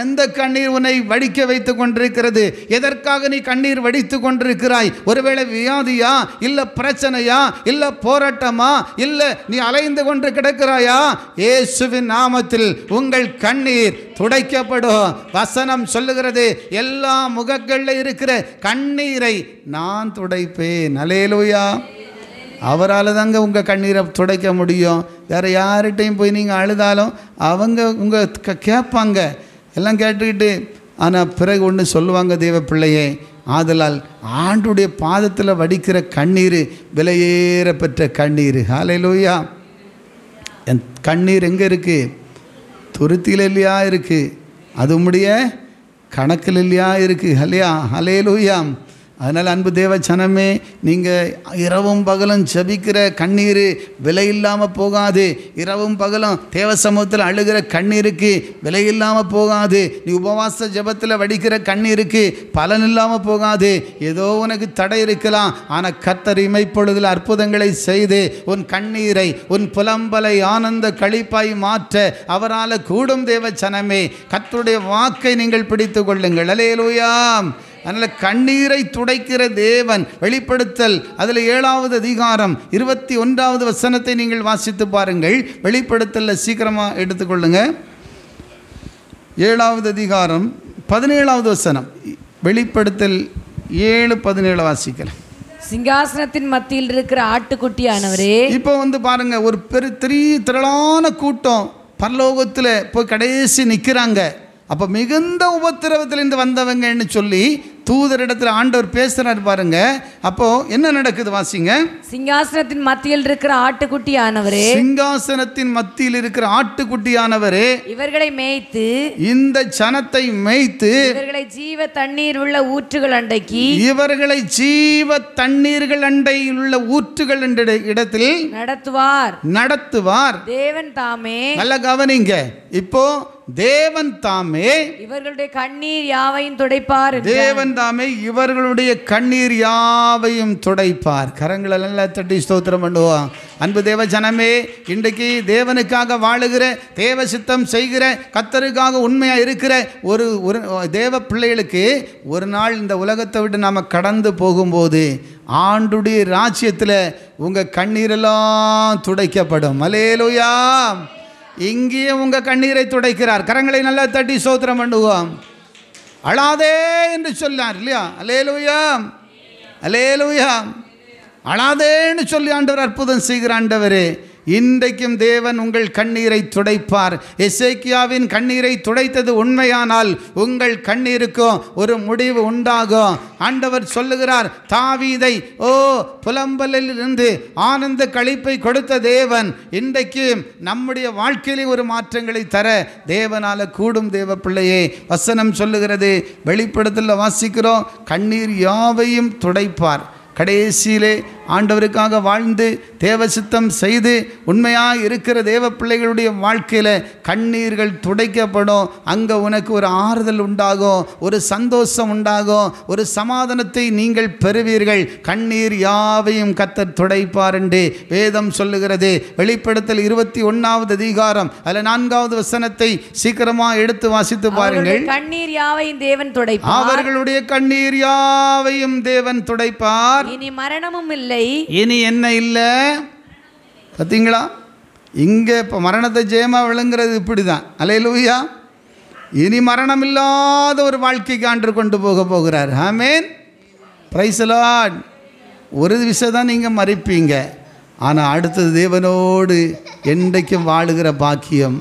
எந்த கண்ணீர் உன்னை வடிக்க வைத்து கொண்டிருக்கிறது? எதற்காக நீ கண்ணீர் வடித்து கொண்டிருக்கிறாய்? ஒருவேளை வியாதியா, இல்லை பிரச்சனையா, இல்லை போராட்டமா, இல்லை நீ அலைந்து கொண்டு கிடக்கிறாயா? இயேசுவின் நாமத்தில் உங்கள் கண்ணீர் துடைக்கப்படும். வசனம் சொல்லுகிறது, எல்லா முகங்களில் இருக்கிற கண்ணீரை நான் துடைப்பேன். அல்லேலூயா. அவரால் தாங்க உங்கள் கண்ணீரை துடைக்க முடியும். வேறு யார்கிட்டையும் போய் நீங்கள் அழுதாலும் அவங்க உங்கள் கேட்பாங்க, எல்லாம் கேட்டுக்கிட்டு. ஆனால் பிறகு ஒன்று சொல்லுவாங்க, தேவ பிள்ளையே, ஆதலால் ஆண்டுடைய பாதத்தில் வடிக்கிற கண்ணீர் விலையேற பெற்ற கண்ணீர். ஹல்லேலூயா. என் கண்ணீர் எங்கே இருக்குது? துருத்தியில் இல்லையா இருக்குது? அது உம்முடைய கணக்கில் இல்லையா இருக்குது? ஹல்லேலூயா. அதனால் அன்பு தேவ ஜனமே, நீங்கள் இரவும் பகலும் ஜெபிக்கிற கண்ணீர் விலை இல்லாமல் போகாது. இரவும் பகலும் தேவ சமூகத்தில் அழுகிற கண்ணீருக்கு விலை இல்லாமல் போகாது. நீ உபவாச ஜெபத்தில் வடிக்கிற கண்ணீருக்கு பலன் இல்லாமல் போகாது. ஏதோ உனக்கு தடை இருக்கலாம், ஆனால் கர்த்தர் இமைப்பொழுதில் அற்புதங்களை செய்து உன் கண்ணீரை, உன் புலம்பலை ஆனந்த களிப்பாய் மாற்ற அவரால் கூடும். தேவ ஜனமே, கர்த்தருடைய வாக்கை நீங்கள் பிடித்து கொள்ளுங்கள். அல்லேலூயா. அதனால் கண்ணீரை துடைக்கிற தேவன். வெளிப்படுத்தல் அதில் 7வது அதிகாரம் 21வது வசனத்தை நீங்கள் வாசித்து பாருங்கள். வெளிப்படுத்தலில் சீக்கிரமாக எடுத்துக்கொள்ளுங்க. 7வது அதிகாரம் 17வது வசனம். வெளிப்படுத்தல் 7:17 வாசிக்கலாம். சிங்காசனத்தின் மத்தியில் இருக்கிற ஆட்டுக்குட்டியானவரே. இப்போ பாருங்க, ஒரு திரளான கூட்டம் பரலோகத்தில் போய் கடைசி நிற்கிறாங்க. அப்போ மிகுந்த உபத்திரவத்திலிருந்து வந்தவங்கன்னு சொல்லி தூதரிடத்தில் ஆண்டவர் பேசுறாரு பாருங்க. அப்போ என்ன நடக்குது வாசிங்க. சிங்காசனத்தின் மத்தியில் இருக்கிற ஆட்டுக்குட்டியானவரே, சிங்காசனத்தின் மத்தியில் இருக்கிற ஆட்டுக்குட்டியானவரே, இவர்களை மேய்த்து, இந்த ஜனத்தை மேய்த்து, இவர்களை ஜீவ தண்ணீர் உள்ள ஊற்றுகள் அண்டைக்கு, இவர்களை ஜீவ தண்ணீர்கள் அண்டையில் உள்ள ஊற்றுகள் என்ற இடத்தில் நடத்துவார். தேவன் தாமே. நல்ல கவனிங்க. இப்போ தேவன் தாமே இவர்களுடைய கண்ணீர் யாவையும் துடைப்பார். தேவன் தாமே இவர்களுடைய கண்ணீர் யாவையும் துடைப்பார். கரங்களை நல்லா தட்டி ஸ்தோத்திரம் பண்ணுவோம். அன்பு தேவ ஜனமே, இன்றைக்கு தேவனுக்காக வாழுகிற, தேவ சித்தம் செய்கிற, கர்த்தருக்காக உண்மையாக இருக்கிற ஒரு தேவ பிள்ளைகளுக்கு ஒரு நாள் இந்த உலகத்தை விட்டு நாம் கடந்து போகும்போது ஆண்டுடைய ராஜ்யத்தில் உங்கள் கண்ணீரெல்லாம் துடைக்கப்படும். அல்லேலூயா. இங்கேயே உங்கள் கண்ணீரை துடைக்கிறார். கரங்களை நல்லா தட்டி ஸ்தோத்திரம் பண்ணுவோம். அழாதே என்று சொல்லார் இல்லையா? அல்லேலூயா, அல்லேலூயா. அழாதேன்னு சொல்லி ஆண்டவர் அற்புதம் செய்கிற ஆண்டவரே, இன்றைக்கும் தேவன் உங்கள் கண்ணீரை துடைப்பார். எசேக்கியாவின் கண்ணீரை துடைத்தது உண்மையானால் உங்கள் கண்ணீருக்கும் ஒரு முடிவு உண்டாகும். ஆண்டவர் சொல்லுகிறார், தாவீதை புலம்பலில் இருந்து ஆனந்த களிப்பை கொடுத்த தேவன் இன்றைக்கும் நம்முடைய வாழ்க்கையிலே ஒரு மாற்றங்களை தர தேவனால கூடும். தேவ பிள்ளையே, வசனம் சொல்லுகிறது, வெளிப்படுத்தல வாசிக்கிறோம், கண்ணீர் யாவையும் துடைப்பார். கடைசியிலே ஆண்டவருக்காக வாழ்ந்து தேவ சித்தம் செய்து உண்மையாக இருக்கிற தேவ பிள்ளைகளுடைய வாழ்க்கையில் கண்ணீர்கள் துடைக்கப்படும். அங்கே உனக்கு ஒரு ஆறுதல் உண்டாகும், ஒரு சந்தோஷம் உண்டாகும், ஒரு சமாதானத்தை நீங்கள் பெறுவீர்கள். கண்ணீர் யாவையும் கர்த்தர் துடைப்பார் என்று வேதம் சொல்லுகிறது. வெளிப்படுத்தல் 21வது அதிகாரம் அதில் 4வது வசனத்தை சீக்கிரமாக எடுத்து வாசித்து பாருங்கள். கண்ணீர் யாவையும் தேவன் துடைப்பார். அவர்களுடைய கண்ணீர் யாவையும் தேவன் துடைப்பார். இனி மரணமும் இல்லை, இனி என்ன இல்லை. பார்த்தீங்களா? இங்கே இப்போ மரணத்தை ஜெயமா விளங்குறது இப்படி தான். அல்லேலூயா. இனி மரணம் இல்லாத ஒரு வாழ்க்கைக்கு ஆண்டவர் கொண்டு போகிறார். ஆமென். Praise the lord. ஒரு விஷயம் தான் நீங்கள் மறிப்பீங்க, ஆனால் அடுத்தது தேவனோடு என்றைக்கும் வாழுகிற பாக்கியம்.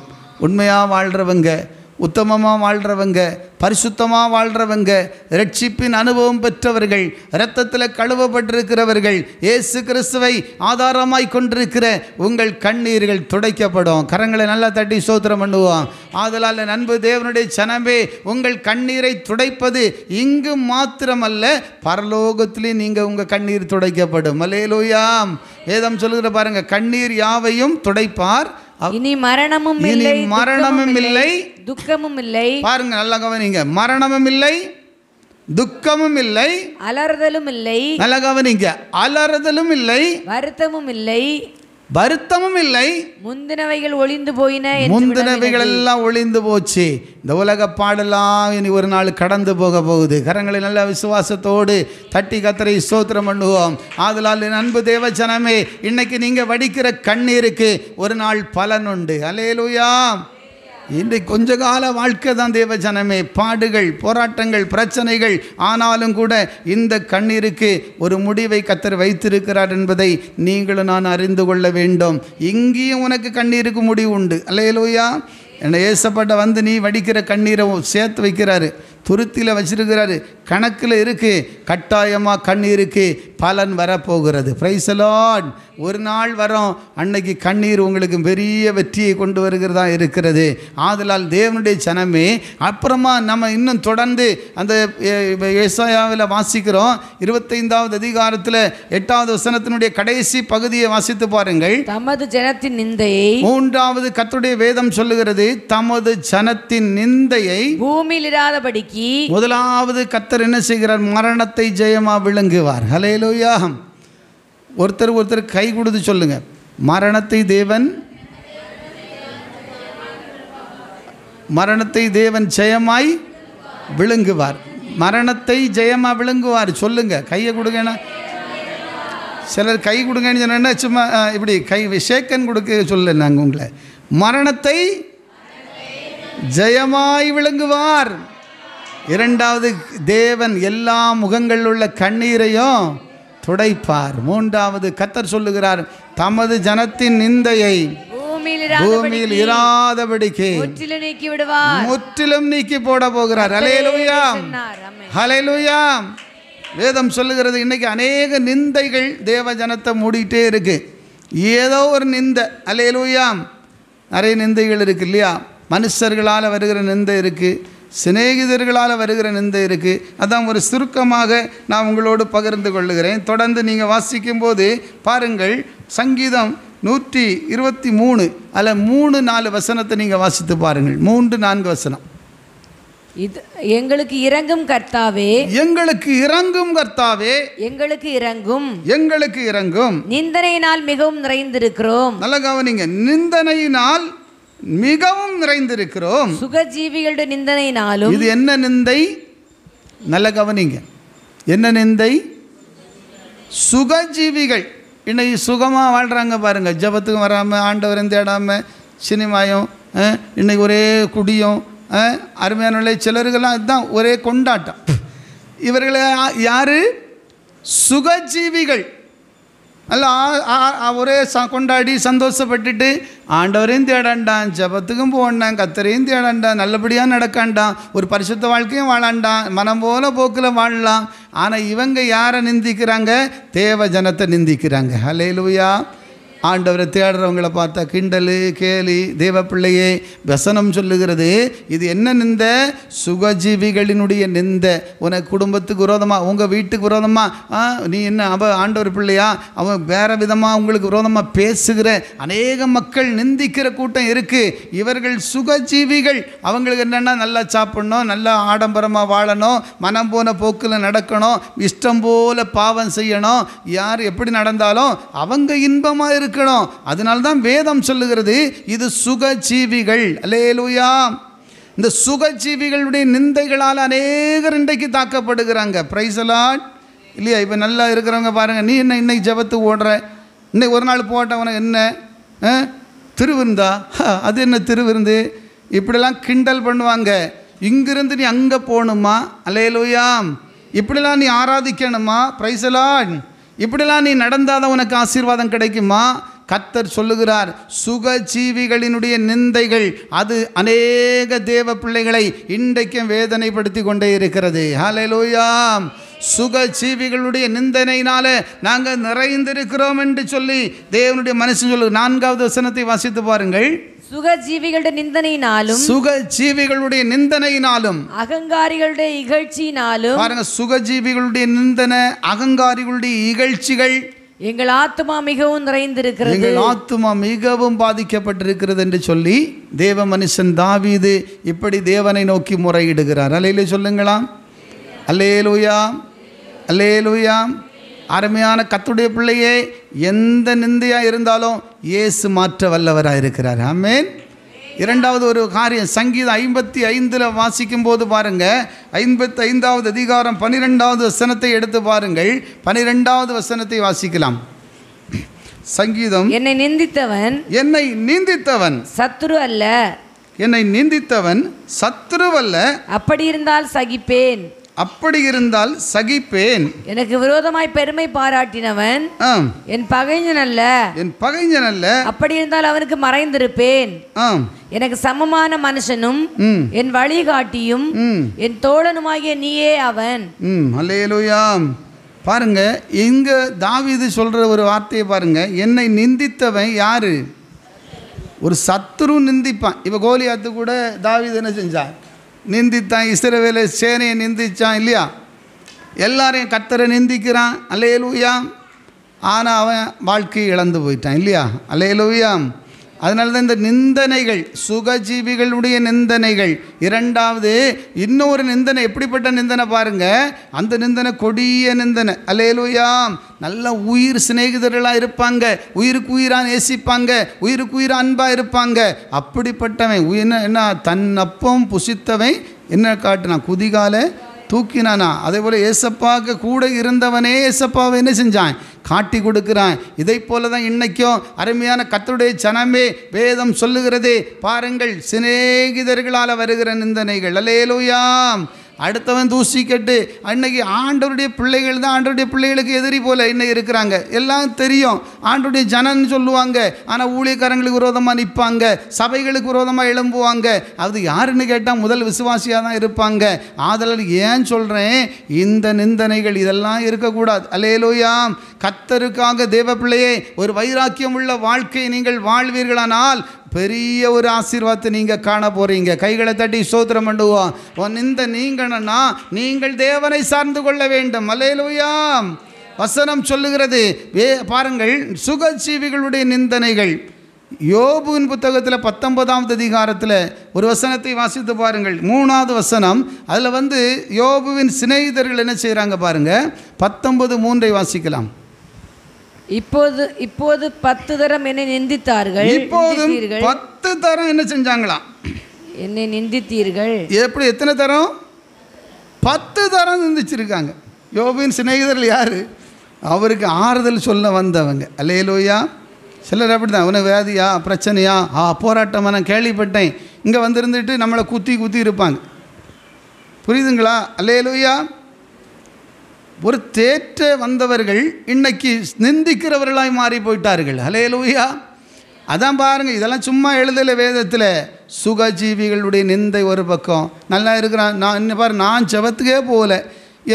உண்மையாக வாழ்கிறவங்க உத்தமமாக வாழ்கிறவங்க, பரிசுத்தமாக வாழ்கிறவங்க, ரட்சிப்பின் அனுபவம் பெற்றவர்கள், இரத்தத்தில் கழுவப்பட்டிருக்கிறவர்கள், இயேசு கிறிஸ்துவை ஆதாரமாய் கொண்டிருக்கிற உங்கள் கண்ணீர்கள் துடைக்கப்படும். கரங்களை நல்லா தட்டி ஸ்தோத்திரம் பண்ணுவோம். ஆதலால் அன்பு தேவனுடைய ஜனமே, உங்கள் கண்ணீரை துடைப்பது இங்கு மாத்திரமல்ல, பரலோகத்திலே நீங்கள் உங்கள் கண்ணீர் துடைக்கப்படும். அல்லேலூயா. வேதம் சொல்லுகிற பாருங்க, கண்ணீர் யாவையும் துடைப்பார், இனி மரணமும் இல்லை, துக்கமும் இல்லை. பாருங்க நல்லா கவனிங்க, மரணமும் இல்லை, துக்கமும் இல்லை, அலறுதலும் இல்லை. நல்லா கவனிங்க, அலறுதலும் இல்லை, வருத்தமும் இல்லை, வருத்தமும் இல்லை. முந்தினவைகள் ஒளிந்து போயின, முந்தினவைகள் எல்லாம் ஒளிந்து போச்சு. இந்த உலக பாடெல்லாம் இனி ஒரு நாள் கடந்து போக போகுது. கரங்களை நல்ல விசுவாசத்தோடு தட்டி கர்த்தரை ஸ்தோத்திரம் பண்ணுவோம். ஆதலால் அன்பு தேவ ஜனமே, இன்னைக்கு நீங்கள் வடிக்கிற கண்ணீருக்கு ஒரு நாள் பலன் உண்டு. அல்லேலூயா. இன்றைக்கு கொஞ்ச கால வாழ்க்கை தான் தேவ ஜனமே, பாடுகள், போராட்டங்கள், பிரச்சனைகள். ஆனாலும் கூட இந்த கண்ணீருக்கு ஒரு முடிவை கர்த்தர் வைத்திருக்கிறார் என்பதை நீங்களும் நான் அறிந்து கொள்ள வேண்டும். இங்கேயும் உனக்கு கண்ணீருக்கு முடிவு உண்டு. அல்லேலூயா. என்னை ஏசப்பட்ட வந்து நீ வடிக்கிற கண்ணீரை சேர்த்து வைக்கிறாரு, துருத்தியில் வச்சிருக்கிறாரு, கணக்கில் இருக்குது. கட்டாயமாக கண்ணீருக்கு பலன் வரப்போகிறது. Price the lord. ஒரு நாள் வரும், அன்னைக்கு கண்ணீர் உங்களுக்கு பெரிய வெற்றியை கொண்டு வருகிறதா இருக்கிறது. ஆதலால் தேவனுடைய ஜனமே, அப்புறமா நம்ம இன்னும் தொடர்ந்து அந்த ஏசாயாவில் வாசிக்கிறோம். 25வது அதிகாரத்தில் 8வது வசனத்தினுடைய கடைசி பகுதியை வாசித்து பாருங்கள். தமது ஜனத்தின் நிந்தையை, 3வது கர்த்தருடைய வேதம் சொல்லுகிறது, தமது ஜனத்தின் நிந்தையை பூமியில் இராதபடிக்கு. முதலாவது கர்த்தர் என்ன செய்கிறார்? மரணத்தை ஜெயமா விளங்குவார். ஹல்லேலூயா. ஒருத்தர் கை கொடுத்து சொல்லுங்க, மரணத்தை தேவன் ஜெயமாய் விளங்குவார். மரணத்தை ஜெயமா விளங்குவார். சொல்லுங்க, கையை கொடுங்க. சிலர் கை கொடுங்கன்னு சொன்னா சும்மா இப்படி கை ஷேக்கன் கொடுக்க சொல்ல, நாங்கள் உங்களை மரணத்தை ஜெயமாய் விளங்குவார். இரண்டாவது, தேவன் எல்லா முகங்களில் உள்ள கண்ணீரையும் துடைப்பார். மூன்றாவது கர்த்தர் சொல்லுகிறார், தமது ஜனத்தின் நிந்தையை பூமியில் இராதபடிக்கு முற்றிலும் நீக்கி போட போகிறார். ஹல்லேலூயா, ஹல்லேலூயா. வேதம் சொல்லுகிறது, இன்னைக்கு அநேக நிந்தைகள் தேவ ஜனத்தை மூடிட்டே இருக்கு. ஏதோ ஒரு நிந்தை. ஹல்லேலூயா. நிறைய நிந்தைகள் இருக்கு இல்லையா? மனுஷர்களால் வருகிற நிந்தை இருக்குது, சிநேகிதர்களால் வருகிற நிந்தை இருக்குது. அதான் ஒரு சுருக்கமாக நான் உங்களோடு பகிர்ந்து கொள்ளுகிறேன். தொடர்ந்து நீங்கள் வாசிக்கும்போது பாருங்கள், சங்கீதம் 123 அதில் 3-4 வசனத்தை நீங்கள் வாசித்து பாருங்கள். 3-4 வசனம். எங்களுக்கு இறங்கும் கர்த்தாவே, எங்களுக்கு இறங்கும் கர்த்தாவே, எங்களுக்கு இறங்கும், எங்களுக்கு இறங்கும். நிந்தனையினால் மிகவும் நிறைந்திருக்கிறோம். நல்ல கவனிங்க, நிந்தனையினால் மிகவும் நிறைந்திருக்கிறோம். சுகஜீவிகளுடைய நிந்தனையினாலும். இது என்ன நிந்தை? நல்ல கவனிங்க, என்ன நிந்தை? சுகஜீவிகள் இன்னைக்கு சுகமாக வாழ்கிறாங்க பாருங்கள். ஜபத்துக்கும் வராமல், ஆண்டவரையும் தேடாமல், சினிமாயும், இன்னைக்கு ஒரே குடியும், அருமையான சிலருக்கெல்லாம் இதுதான் ஒரே கொண்டாட்டம். இவர்களை யார்? சுகஜீவிகள். அல்ல ஒரே கொண்டாடி சந்தோஷப்பட்டுட்டு ஆண்டவரையும் தேடாண்டான், ஜபத்துக்கும் போனான், கர்த்தரையும் தேடாண்டான், நல்லபடியாக நடக்காண்டான், ஒரு பரிசுத்த வாழ்க்கையும் வாழாண்டான், மனம் போல போக்கில் வாழலாம். ஆனால் இவங்க யாரை நிந்திக்கிறாங்க? தேவ ஜனத்தை நிந்திக்கிறாங்க. ஹல்லேலூயா. ஆண்டவரை தேடுறவங்களை பார்த்தா கிண்டல் கேலி. தேவ பிள்ளையே, வசனம் சொல்லுகிறது, இது என்ன நிந்த? சுகஜீவிகளினுடைய நிந்த. உனக்கு குடும்பத்துக்கு விரோதமாக, உங்கள் வீட்டுக்கு விரோதமாக, நீ என்ன ஆண்டவர் பிள்ளையா, அவன் வேறு விதமாக உங்களுக்கு விரோதமாக பேசுகிற அநேக மக்கள் நிந்திக்கிற கூட்டம் இருக்குது. இவர்கள் சுகஜீவிகள். அவங்களுக்கு என்னென்னா நல்லா சாப்பிட்ணும், நல்லா ஆடம்பரமாக வாழணும், மனம் போன போக்கில் நடக்கணும், இஷ்டம் போல் பாவம் செய்யணும். யார் எப்படி நடந்தாலும் அவங்க இன்பமாக இருக்கு. அதனால்தான் வேதம் சொல்லுகிறது, இது சுகஜீவிகள். அல்லேலூயா. இந்த சுகஜீவிகளுடைய நிந்தைகளால் அநேகர் இன்றைக்கு தாக்கப்படுகிறாங்க. Price the Lord. இல்லையா? இப்போ நல்லா இருக்கிறவங்க பாருங்கள், நீ என்ன இன்னைக்கு ஜபத்துக்கு ஓடுற, இன்னைக்கு ஒரு நாள் போட்டவன என்ன திருவிருந்தா, அது என்ன திருவிருந்து, இப்படிலாம் கிண்டல் பண்ணுவாங்க. இங்கிருந்து நீ அங்கே போகணுமா? அல்லேலூயா. இப்படிலாம் நீ ஆராதிக்கணுமா? Price the Lord. இப்படிலாம் நீ நடந்தால் தான் உனக்கு ஆசீர்வாதம் கிடைக்குமா? கர்த்தர் சொல்லுகிறார், சுகஜீவிகளினுடைய நிந்தைகள் அது அநேக தேவ பிள்ளைகளை இன்றைக்கும் வேதனைப்படுத்தி கொண்டே இருக்கிறது. ஹல்லேலூயா. சுகஜீவிகளுடைய நிந்தனையினால நாங்கள் நிறைந்திருக்கிறோம் என்று சொல்லி தேவனுடைய மனுஷன் சொல்லு. 4வது வசனத்தை வாசித்து பாருங்கள். சுகஜீவிகளுடைய நிந்தனையினாலும், சுகஜீவிகளுடைய நிந்தனையினாலும், அகங்காரிகளுடைய இகழ்ச்சியினாலும், பாருங்க, சுகஜீவிகளுடைய நிந்தனை, அகங்காரிகளுடைய இகழ்ச்சிகள், எங்கள் ஆத்துமா மிகவும் நிறைந்திருக்கிறது, எங்கள் ஆத்துமா மிகவும் பாதிக்கப்பட்டிருக்கிறது என்று சொல்லி தேவ மனுஷன் தாவீது இப்படி தேவனை நோக்கி முறையிடுகிறார். அல்லேலூயா சொல்லுங்களா. அல்லேலூயா, அல்லேலூயா. அருமையான கர்த்தருடைய பிள்ளையே, எந்த நிந்தையாக இருந்தாலும் இயேசு மாற்ற வல்லவராக இருக்கிறார். ஆமென். 2வது ஒரு காரியம், சங்கீதம் 55 வாசிக்கும் போது பாருங்க, 55வது அதிகாரம் 12வது வசனத்தை எடுத்து பாருங்கள். 12வது வசனத்தை வாசிக்கலாம். சங்கீதம், என்னை நிந்தித்தவன் சத்துரு அல்ல, என்னை நிந்தித்தவன் சத்துருவல்ல, அப்படி இருந்தால் சகிப்பேன். எனக்கு விரோதமாய் பெருமை பாராட்டினவன் என் பகைஞன் அல்ல, அப்படி இருந்தால் அவனுக்கு மறைந்திருப்பேன். எனக்கு சமமான மனுஷனும் என் வழிகாட்டியும் என் தோழனுமாகிய நீயே அவன். அல்லேலூயா. பாருங்க, இங்க தாவீது சொல்ற ஒரு வார்த்தையை பாருங்க. என்னை நிந்தித்தவன் யாரு? ஒரு சத்துரு நிந்திப்பான். இப்போ கோலியாத்து கூட தாவீது என்ன செஞ்சான்? நிந்தித்தான். இஸ்ரவேலை சேனையை நிந்திச்சான் இல்லையா? எல்லாரையும் கர்த்தரை நிந்திக்கிறான். அல்லேலூயா. ஆனால் அவன் வாழ்க்கையை இழந்து போயிட்டான் இல்லையா? அல்லேலூயா. அதனால தான் இந்த நிந்தனைகள், சுகஜீவிகளுடைய நிந்தனைகள். 2வது இன்னொரு நிந்தனை. எப்படிப்பட்ட நிந்தனை பாருங்க, அந்த நிந்தனை கொடிய நிந்தனை. அல்லேலூயா. நல்ல உயிர் சிநேகிதர்களாக இருப்பாங்க, உயிருக்கு உயிராக நேசிப்பாங்க, உயிருக்கு உயிராக அன்பாக இருப்பாங்க. அப்படிப்பட்டவன் என்ன தன் அப்பம் புசித்தவன் என்ன காட்டினான்? குதிகால தூக்கினானா? அதே போல் ஏசப்பாவுக்கு கூட இருந்தவனே ஏசப்பாவை என்ன செஞ்சான்? காட்டி கொடுக்கிறான். இதை போல தான் இன்னைக்கும் அருமையான கர்த்தருடைய ஜனமே, வேதம் சொல்லுகிறதே பாருங்கள், சிநேகிதர்களால் வருகிற நிந்தனைகள். அல்லேலூயா. அடுத்தவன் தூசிக்கட்டு. அன்னைக்கு ஆண்டவருடைய பிள்ளைகள் தான் ஆண்டவருடைய பிள்ளைகளுக்கு எதிரி போல இன்னைக்கு இருக்கிறாங்க. எல்லாம் தெரியும், ஆண்டவருடைய ஜனன்னு சொல்லுவாங்க. ஆனால் ஊழியக்காரங்களுக்கு விரோதமாக நிற்பாங்க, சபைகளுக்கு விரோதமாக எழும்புவாங்க. அது யாருன்னு கேட்டால் முதல் விசுவாசியாக தான் இருப்பாங்க. ஆதலால் ஏன் சொல்கிறேன், இந்த நிந்தனைகள் இதெல்லாம் இருக்கக்கூடாது. அல்லேலூயா. கர்த்தருக்காக தேவ பிள்ளையே ஒரு வைராக்கியம் உள்ள வாழ்க்கையை நீங்கள் வாழ்வீர்களானால் பெரிய ஒரு ஆசீர்வாதத்தை நீங்கள் காண போகிறீங்க. கைகளை தட்டி ஸ்தோத்திரம் பண்ணுவோம். இந்த நீங்கன்னா நீங்கள் தேவனை சார்ந்து கொள்ள வேண்டும். அல்லேலூயா. வசனம் சொல்லுகிறது, பாருங்கள், சுகஜீவிகளுடைய நிந்தனைகள். யோபுவின் புத்தகத்தில் 19வது அதிகாரத்தில் ஒரு வசனத்தை வாசித்து பாருங்கள். 3வது வசனம். அதில் யோபுவின் சிநேகிதர்கள் என்ன செய்கிறாங்க பாருங்க. 19:3 வாசிக்கலாம். இப்போது 10 தரம் என்னை நிந்தித்தார்கள். இப்போதும் 10 தரம் என்ன செஞ்சாங்களாம்? என்னை நிந்தித்தீர்கள். எப்படி? எத்தனை தரம்? 10 தரம் நிந்திச்சிருக்காங்க. யோபுவின் சிநேகிதர்கள் யாரு? அவருக்கு ஆறுதல் சொல்ல வந்தவங்க. அல்லேலூயா. சிலர் அப்படி தான், அவனை வியாதியா, பிரச்சனையா, போராட்டமாக நான் கேள்விப்பட்டேன், இங்கே இருந்துட்டு நம்மளை குத்தி இருப்பாங்க. புரியுதுங்களா? அல்லேலூயா. ஒரு தேற்ற வந்தவர்கள் இன்னைக்கு நிந்திக்கிறவர்களாய் மாறி போயிட்டார்கள். அல்லேலூயா. அதான் பாருங்கள், இதெல்லாம் சும்மா எழுதலை வேதத்தில். சுகஜீவிகளுடைய நிந்தை ஒரு பக்கம். நல்லா இருக்கிறான், நான் இன்னும் பாரு, நான் ஜெபத்துக்கே போகல,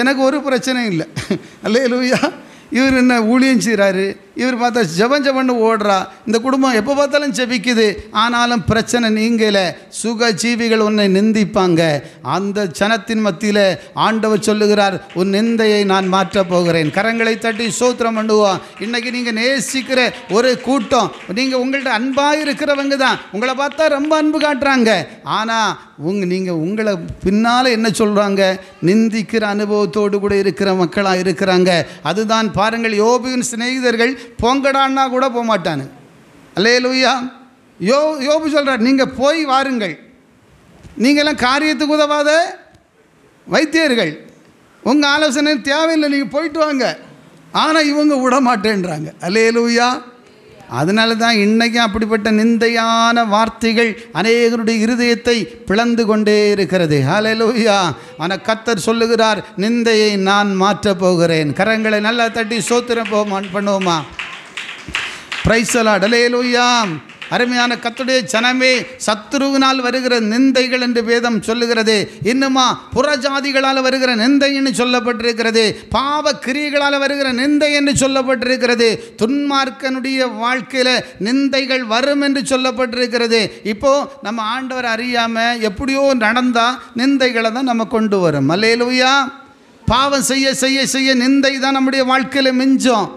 எனக்கு ஒரு பிரச்சனையும் இல்லை. அல்லேலூயா. இவர் என்ன ஊழியம் செய்கிறாரு, இவர் பார்த்தா ஜெபன்னு ஓடுறா, இந்த குடும்பம் எப்போ பார்த்தாலும் ஜெபிக்குது, ஆனாலும் பிரச்சனை நீங்கலை. சுகஜீவிகள் உன்னை நிந்திப்பாங்க. அந்த ஜனத்தின் மத்தியில் ஆண்டவர் சொல்லுகிறார், உன் நிந்தையை நான் மாற்றப் போகிறேன். கரங்களை தட்டி ஸ்தோத்திரம் பண்ணுவோம். இன்றைக்கி நீங்கள் நேசிக்கிற ஒரு கூட்டம், நீங்கள் உங்கள்கிட்ட அன்பாக இருக்கிறவங்க தான். உங்களை பார்த்தா ரொம்ப அன்பு காட்டுறாங்க, ஆனால் நீங்கள் உங்களை பின்னால் என்ன சொல்கிறாங்க? நிந்திக்கிற அனுபவத்தோடு கூட இருக்கிற மக்களாக இருக்கிறாங்க. அதுதான் பாருங்கள், யோபுவின் சிநேகிதர்கள் பொங்கடான்னா கூட போக மாட்டானு. அல்லேலூயா. யோபு சொல்கிறார், நீங்கள் போய் வாருங்கள், நீங்களாம் காரியத்துக்கு உதவாத வைத்தியர்கள், உங்கள் ஆலோசனை தேவையில்லை, நீங்கள் போயிட்டு வாங்க. ஆனால் இவங்க விட மாட்டேன்றாங்க. அல்லேலூயா. அதனால தான் இன்றைக்கும் அப்படிப்பட்ட நிந்தையான வார்த்தைகள் அநேகருடைய இருதயத்தை பிளந்து கொண்டே இருக்கிறது. ஹல்லேலூயா. ஆனால் கர்த்தர் சொல்லுகிறார், நிந்தையை நான் மாற்றப் போகிறேன். கரங்களை நல்லா தட்டி ஸ்தோத்திரம் பண்ணுவோமா? Praise the lord. அல்லேலூயா. அருமையான கர்த்தருடைய ஜனமே, சத்துருவினால் வருகிற நிந்தைகள் என்று வேதம் சொல்லுகிறது. இன்னுமா புறஜாதிகளால் வருகிற நிந்தை என்று சொல்லப்பட்டிருக்கிறது. பாவ கிரியைகளால் வருகிற நிந்தை என்று சொல்லப்பட்டிருக்கிறது. துன்மார்க்கனுடைய வாழ்க்கையில் நிந்தைகள் வரும் என்று சொல்லப்பட்டிருக்கிறது. இப்போ நம்ம ஆண்டவர் அறியாமல் எப்படியோ நடந்தால் நிந்தைகளை தான் நம்ம கொண்டு வரும். அல்லேலூயா. பாவம் செய்ய செய்ய செய்ய நிந்தை தான் நம்முடைய வாழ்க்கையில் மிஞ்சம்.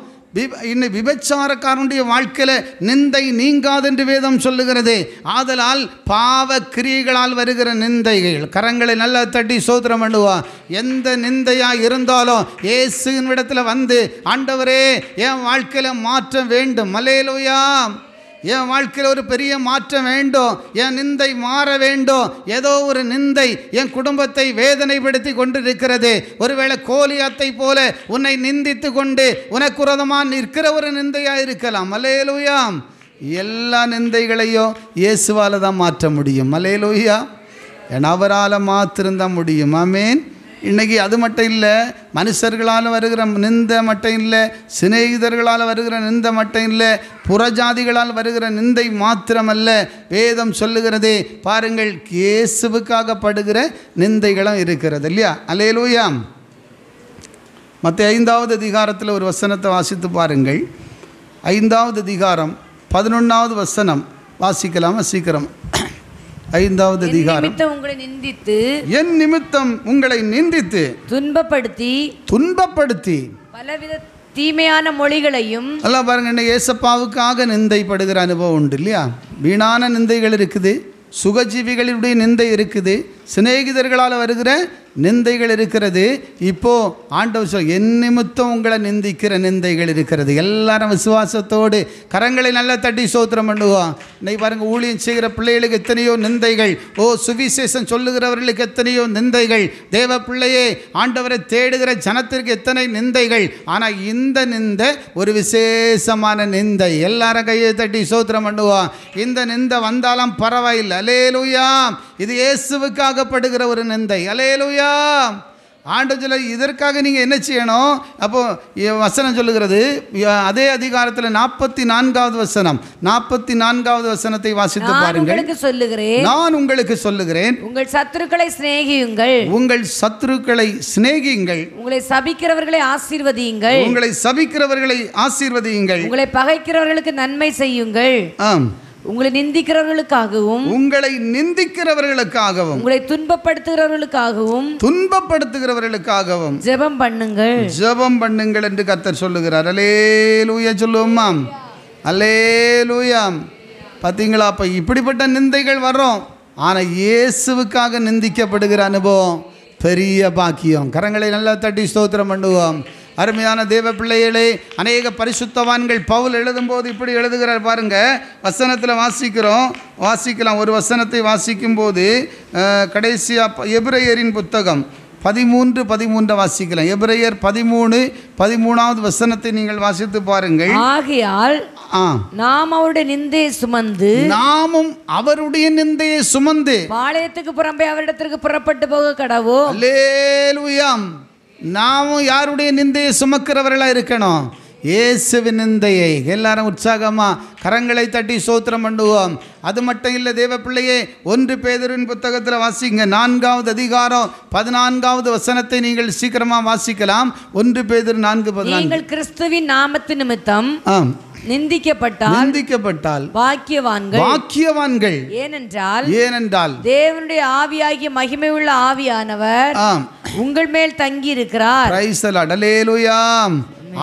இன்னும் விபச்சாரக்காரனுடைய வாழ்க்கையில் நிந்தை நீங்காது என்று வேதம் சொல்லுகிறது. ஆதலால் பாவ கிரியைகளால் வருகிற நிந்தைகள், கரங்களை நல்லா தட்டி ஸ்தோத்திரம் பண்ணுவா. எந்த நிந்தையாக இருந்தாலும் இயேசுவின் இடத்துல வந்து, ஆண்டவரே என் வாழ்க்கையில் மாற்றம் வேண்டும், அல்லேலூயா, என் வாழ்க்கையில் ஒரு பெரிய மாற்றம் வேண்டும், என் நிந்தை மாற வேண்டும். ஏதோ ஒரு நிந்தை என் குடும்பத்தை வேதனைப்படுத்தி கொண்டிருக்கிறது. ஒருவேளை கோலியாத்தை போல உன்னை நிந்தித்து கொண்டு உனக்கு விரோதமாக நிற்கிற ஒரு நிந்தையாக இருக்கலாம். அல்லேலூயா. எல்லா நிந்தைகளையும் இயேசுவால் தான் மாற்ற முடியும். அல்லேலூயா. ஏன்னா அவரால் மாத்திருந்தான் முடியும். ஆமேன். இன்றைக்கி அது மட்டும் இல்லை, மனுஷர்களால் வருகிற நிந்தை மட்டும் இல்லை, சிநேகிதர்களால் வருகிற நிந்தை மட்டும் இல்லை, புறஜாதிகளால் வருகிற நிந்தை மாத்திரமல்ல. வேதம் சொல்லுகிறது பாருங்கள், இயேசுவுக்காக படுகிற நிந்தைகளும் இருக்கிறது இல்லையா? அல்லேலூயா. மற்ற 5வது அதிகாரத்தில் ஒரு வசனத்தை வாசித்து பாருங்கள். 5வது அதிகாரம் 11வது வசனம் வாசிக்கலாமா? சீக்கிரம். 5வது அதிகாரம். உங்களை நிந்தித்து, என் நிமித்தம் உங்களை நிந்தித்து துன்பப்படுத்தி பலவித தீமையான மொழிகளையும். எல்லாம் பாருங்க, இன்னைக்கு ஏசப்பாவுக்காக நிந்தைப்படுகிற அனுபவம் உண்டு இல்லையா? வீணான நிந்தைகள் இருக்குது, சுகஜீவிகளுடைய நிந்தை இருக்குது, சிநேகிதர்களால் வருகிற நிந்தைகள் இருக்கிறது. இப்போது ஆண்டவர் சொல், என் நிமித்தம் உங்களை நிந்திக்கிற நிந்தைகள் இருக்கிறது. எல்லாரும் விசுவாசத்தோடு கரங்களை நல்லா தட்டி ஸ்தோத்திரம் பண்ணுவோம். இன்னைக்கு பாருங்கள், ஊழியம் செய்கிற பிள்ளைகளுக்கு எத்தனையோ நிந்தைகள், சுவிசேஷம் சொல்லுகிறவர்களுக்கு எத்தனையோ நிந்தைகள், தேவ பிள்ளையே ஆண்டவரை தேடுகிற ஜனத்திற்கு எத்தனை நிந்தைகள். ஆனால் இந்த நிந்தை ஒரு விசேஷமான நிந்தை. எல்லாரும் கையை தட்டி ஸ்தோத்திரம் பண்ணுவோம். இந்த நிந்தை வந்தாலும் பரவாயில்லை. அல்லேலூயா. இது இயேசுவுக்காகப்படுகிற ஒரு நிந்தை. அல்லேலூயா. ஆண்டவர் சொல்ல, இதற்காக நீங்கள் என்ன செய்யணும்? அப்போது வசனம் சொல்லுகிறது, அதே அதிகாரத்தில் 44வது வசனம், 44வது வசனத்தை வாசித்து பாருங்கள். நான் உங்களுக்கு சொல்லுகிறேன், உங்கள் சத்துருக்களை சிநேகியுங்கள், உங்கள் சத்துருக்களை சிநேகியுங்கள், உங்களை சபிக்கிறவர்களை ஆசீர்வதியுங்கள், உங்களை சபிக்கிறவர்களை ஆசீர்வதியுங்கள், உங்களை பகைக்கிறவர்களுக்கு நன்மை செய்யுங்கள், உங்களை நிந்திக்கிறவர்களுக்காகவும் உங்களை துன்பப்படுத்துகிறவர்களுக்காகவும் ஜெபம் பண்ணுங்கள் என்று கர்த்தர் சொல்லுகிறார். அல்லேலூயா சொல்லுவோமா? அல்லேலூயா. பார்த்தீங்களா? அப்போ இப்படிப்பட்ட நிந்தைகள் வரும். ஆனால் இயேசுவுக்காக நிந்திக்கப்படுகிற அனுபவம் பெரிய பாக்கியம். கரங்களை நல்லா தட்டி ஸ்தோத்திரம் பண்ணுவோம். அருமையான தேவ பிள்ளைகளே, அநேக பரிசுத்தவான்கள் பவுல் எழுதும்போது இப்படி எழுதுகிறார் பாருங்க. வசனத்தில் வாசிக்கலாம். ஒரு வசனத்தை வாசிக்கும் போது கடைசியாக எபிரெயரின் புத்தகம் 13 வாசிக்கலாம். எபிரெயர் 13வது வசனத்தை நீங்கள் வாசித்து பாருங்கள். ஆகையால் நாம் அவருடைய நிந்தையை சுமந்து, நாமும் அவருடைய நிந்தையை சுமந்து பாளையத்துக்கு புறம்பே அவரிடத்திற்கு புறப்பட்டு போக கடவோம். அல்லேலூயா. நாமும் யாருடைய நிந்தையை சுமக்கிறவர்களாக இருக்கணும்? இயேசுவின் நிந்தையை. எல்லாரும் உற்சாகமாக கரங்களை தட்டி ஸ்தோத்திரம் பண்ணுவோம். அது மட்டும் இல்லை தேவ பிள்ளையே, 1 பேதுருவின் புத்தகத்தில் வாசிங்க. 4வது அதிகாரம் 14வது வசனத்தை நீங்கள் சீக்கிரமாக வாசிக்கலாம். 1 பேதுரு 4:14. நீங்கள் கிறிஸ்துவின் நாமத்து நிமித்தம் நிந்திக்கப்பட்டால் பாக்கியவான்கள். ஏனென்றால் தேவனுடைய ஆவியாகிய மகிமை உள்ள ஆவியானவர் உங்கள் மேல் தங்கி இருக்கிறார். Praise the lord. அல்லேலூயா.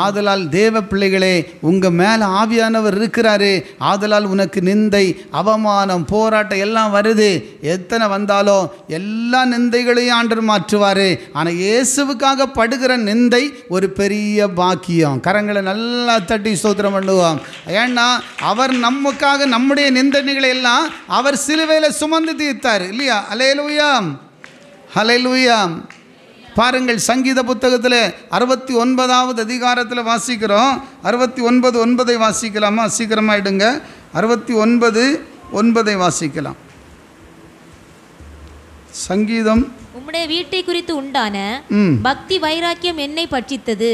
ஆதலால் தேவ பிள்ளைகளே, உங்கள் மேலே ஆவியானவர் இருக்கிறாரு. ஆதலால் உனக்கு நிந்தை, அவமானம், போராட்டம் எல்லாம் வருது. எத்தனை வந்தாலும் எல்லா நிந்தைகளையும் ஆண்டவர் மாற்றுவார். ஆனால் இயேசுவுக்காக படுகிற நிந்தை ஒரு பெரிய பாக்கியம். கரங்களை நல்லா தட்டி ஸ்தோத்திரம் பண்ணுவோம். ஏன்னா அவர் நமக்காக நம்முடைய நிந்தனைகளை எல்லாம் அவர் சிலுவையில் சுமந்து தீர்த்தார் இல்லையா? அல்லேலூயா. அல்லேலூயா. பாருங்கள், சங்கீத புத்தகத்தில் 69வது அதிகாரத்தில் வாசிக்கிறோம். 69:9 வாசிக்கலாமா? சீக்கிரமாக இடுங்க. 69:9 வாசிக்கலாம். சங்கீதம் உம்முடைய வீட்டை குறித்து உண்டான பக்தி வைராக்கியம் என்னை பட்சித்தது.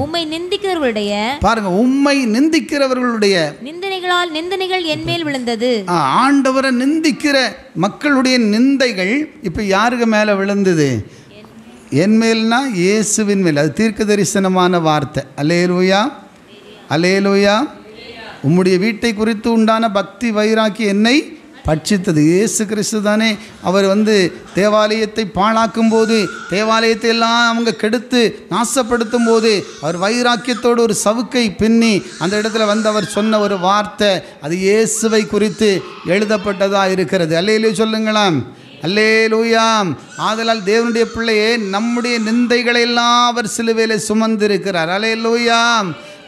உம்மை நிந்திக்கிறவர்களுடைய பாருங்க, உம்மை நிந்திக்கிறவர்களுடைய நிந்தனைகள் என்மேல் விழுந்தது. ஆண்டவரை நிந்திக்கிற மக்களுடைய நிந்தைகள் இப்போ யாருக்கு மேலே விழுந்தது? என் மேல்னா இயேசுவின் மேல். அது தீர்க்க தரிசனமான வார்த்தை. அல்லேலூயா, அல்லேலூயா. உம்முடைய வீட்டை குறித்து உண்டான பக்தி வைராக்கி என்னை பட்சித்தது. இயேசு கிறிஸ்து தானே அவர் தேவாலயத்தை பாழாக்கும் போது, தேவாலயத்தை எல்லாம் அவங்க கெடுத்து நாசப்படுத்தும் போது அவர் வைராக்கியத்தோடு ஒரு சவுக்கை பின்னி அந்த இடத்துல அவர் சொன்ன ஒரு வார்த்தை, அது இயேசுவை குறித்து எழுதப்பட்டதாக இருக்கிறது. அல்லேலூயா சொல்லுங்களாம், அல்லேலூயா. ஆதலால் தேவனுடைய பிள்ளையே, நம்முடைய நிந்தைகளை எல்லாம் அவர் சிலுவையில் சுமந்திருக்கிறார். அல்லேலூயா.